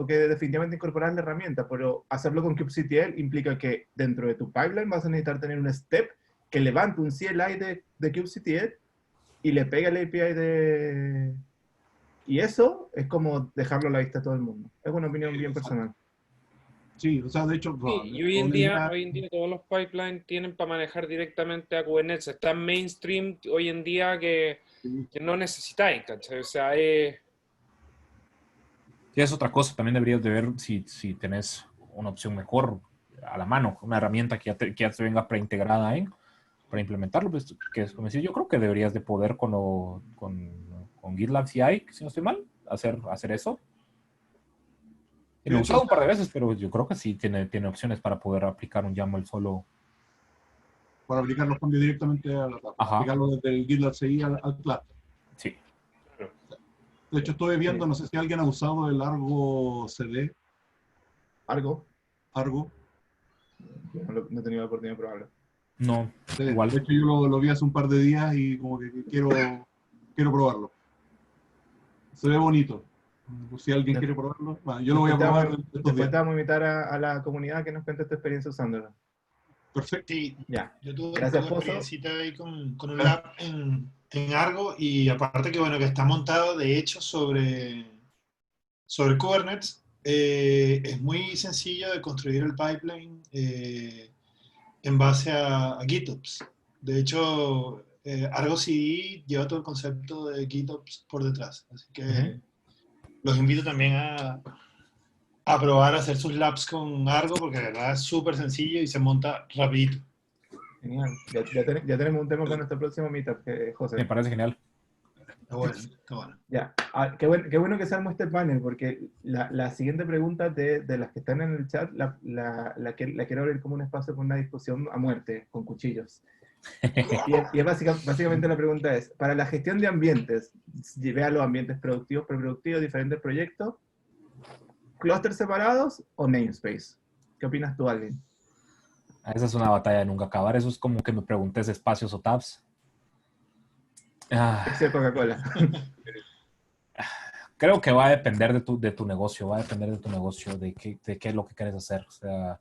definitivamente incorporar la herramienta, pero hacerlo con kubectl implica que dentro de tu pipeline vas a necesitar tener un step que levante un CLI de kubectl y le pegue al API Y eso es como dejarlo a la vista a todo el mundo. Es una opinión bien personal. Sí, o sea, de hecho, Sí, y hoy en día todos los pipelines tienen para manejar directamente a Kubernetes. Está en mainstream hoy en día que no necesitáis, ¿cachai? O sea, Sí, es otra cosa. También deberías de ver si tenés una opción mejor a la mano, una herramienta que ya te venga preintegrada en, implementarlo, pues, que es como decir, yo creo que deberías de poder con GitLab CI, si no estoy mal, hacer eso. Lo he usado un par de veces, pero yo creo que sí tiene opciones para poder aplicar un YAML solo. Para aplicar los cambios directamente a la tabla. Aplicarlo desde el GitLab CI al cluster. Sí. De hecho, estuve viendo, no sé si alguien ha usado el Argo CD. ¿Argo? Argo. No he tenido la oportunidad de probarlo. No, Sí, igual. de hecho, yo lo vi hace un par de días y como que quiero probarlo. Se ve bonito. Si alguien quiere probarlo, bueno, yo lo voy a probar estos Después días. te vamos a invitar a la comunidad que nos cuente tu experiencia usándolo. Perfecto. Sí, Ya. yo tuve Gracias, una Pozo. experiencita ahí con un lab en Argo, y aparte que bueno, que está montado de hecho sobre Kubernetes. Es muy sencillo de construir el pipeline en base a GitOps. De hecho, Argo CD lleva todo el concepto de GitOps por detrás. Así que los invito también a probar a hacer sus labs con Argo, porque de verdad es súper sencillo y se monta rapidito. Genial. Ya tenemos un tema para nuestro próximo meetup, José. Me parece genial. Está bueno, está bueno. Ya. Qué bueno que se armó este panel, porque la siguiente pregunta de las que están en el chat la quiero abrir como un espacio para una discusión a muerte, con cuchillos. Y es básicamente la pregunta es, para la gestión de ambientes, vea los ambientes productivos, preproductivos, diferentes proyectos, ¿clústeres separados o namespace? ¿Qué opinas tú, Alvin? Esa es una batalla de nunca acabar. Eso es como que me preguntes espacios o tabs. Pepsi o Coca-Cola. Creo que va a depender de tu negocio, de qué es lo que quieres hacer. O sea,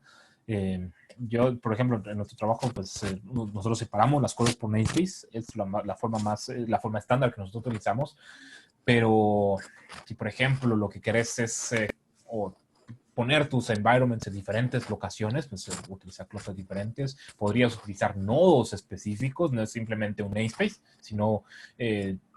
yo, por ejemplo, en nuestro trabajo, pues nosotros separamos las cosas por namespace, es la forma estándar que nosotros utilizamos, pero si, por ejemplo, lo que querés es poner tus environments en diferentes locaciones, pues utilizar clusters diferentes, podrías utilizar nodos específicos, no es simplemente un namespace, sino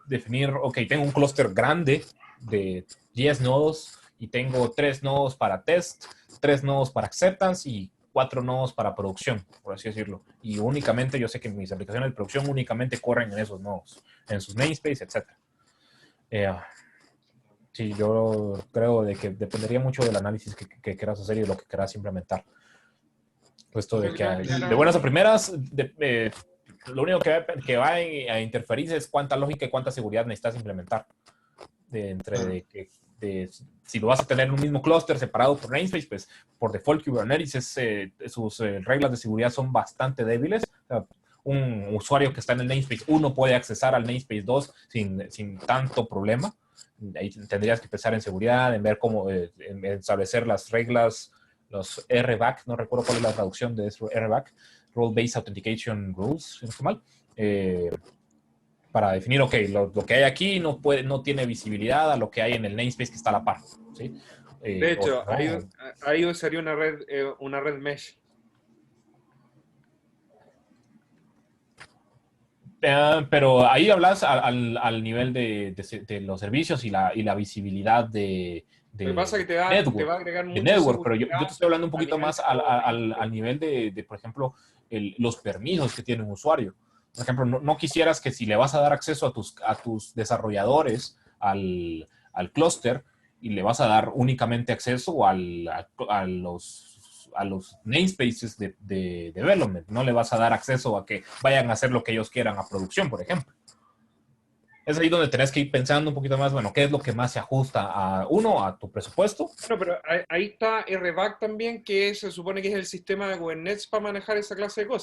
definir, ok, tengo un clúster grande de 10 nodos y tengo 3 nodos para test, 3 nodos para acceptance y 4 nodos para producción, por así decirlo. Y únicamente, yo sé que mis aplicaciones de producción únicamente corren en esos nodos, en sus namespace, etc. Sí, yo creo de que dependería mucho del análisis que quieras hacer y de lo que quieras implementar. Puesto de que de buenas a primeras, lo único que va a interferir es cuánta lógica y cuánta seguridad necesitas implementar. Si lo vas a tener en un mismo clúster separado por namespace, pues por default Kubernetes sus reglas de seguridad son bastante débiles. O sea, un usuario que está en el namespace 1 puede accesar al namespace 2 sin tanto problema. Ahí tendrías que pensar en seguridad, en ver cómo en establecer las reglas, los RBAC, no recuerdo cuál es la traducción de eso, RBAC, Role Based Authentication Rules, si no estoy mal, para definir, ok, lo que hay aquí no tiene visibilidad a lo que hay en el namespace que está a la par, ¿sí? De hecho, ahí usaría una red mesh. Pero ahí hablas al nivel de los servicios y la visibilidad de Lo que pasa es que te va a agregar mucha network, pero yo seguridad te estoy hablando un poquito a nivel más al nivel de, por ejemplo, los permisos que tiene un usuario. Por ejemplo, no quisieras que si le vas a dar acceso a tus desarrolladores al clúster y le vas a dar únicamente acceso a los namespaces de development. No le vas a dar acceso a que vayan a hacer lo que ellos quieran a producción, por ejemplo. Es ahí donde tenés que ir pensando un poquito más, bueno, ¿qué es lo que más se ajusta a tu presupuesto? Bueno, pero ahí está RBAC también, que se supone que es el sistema de Kubernetes para manejar esa clase de cosas.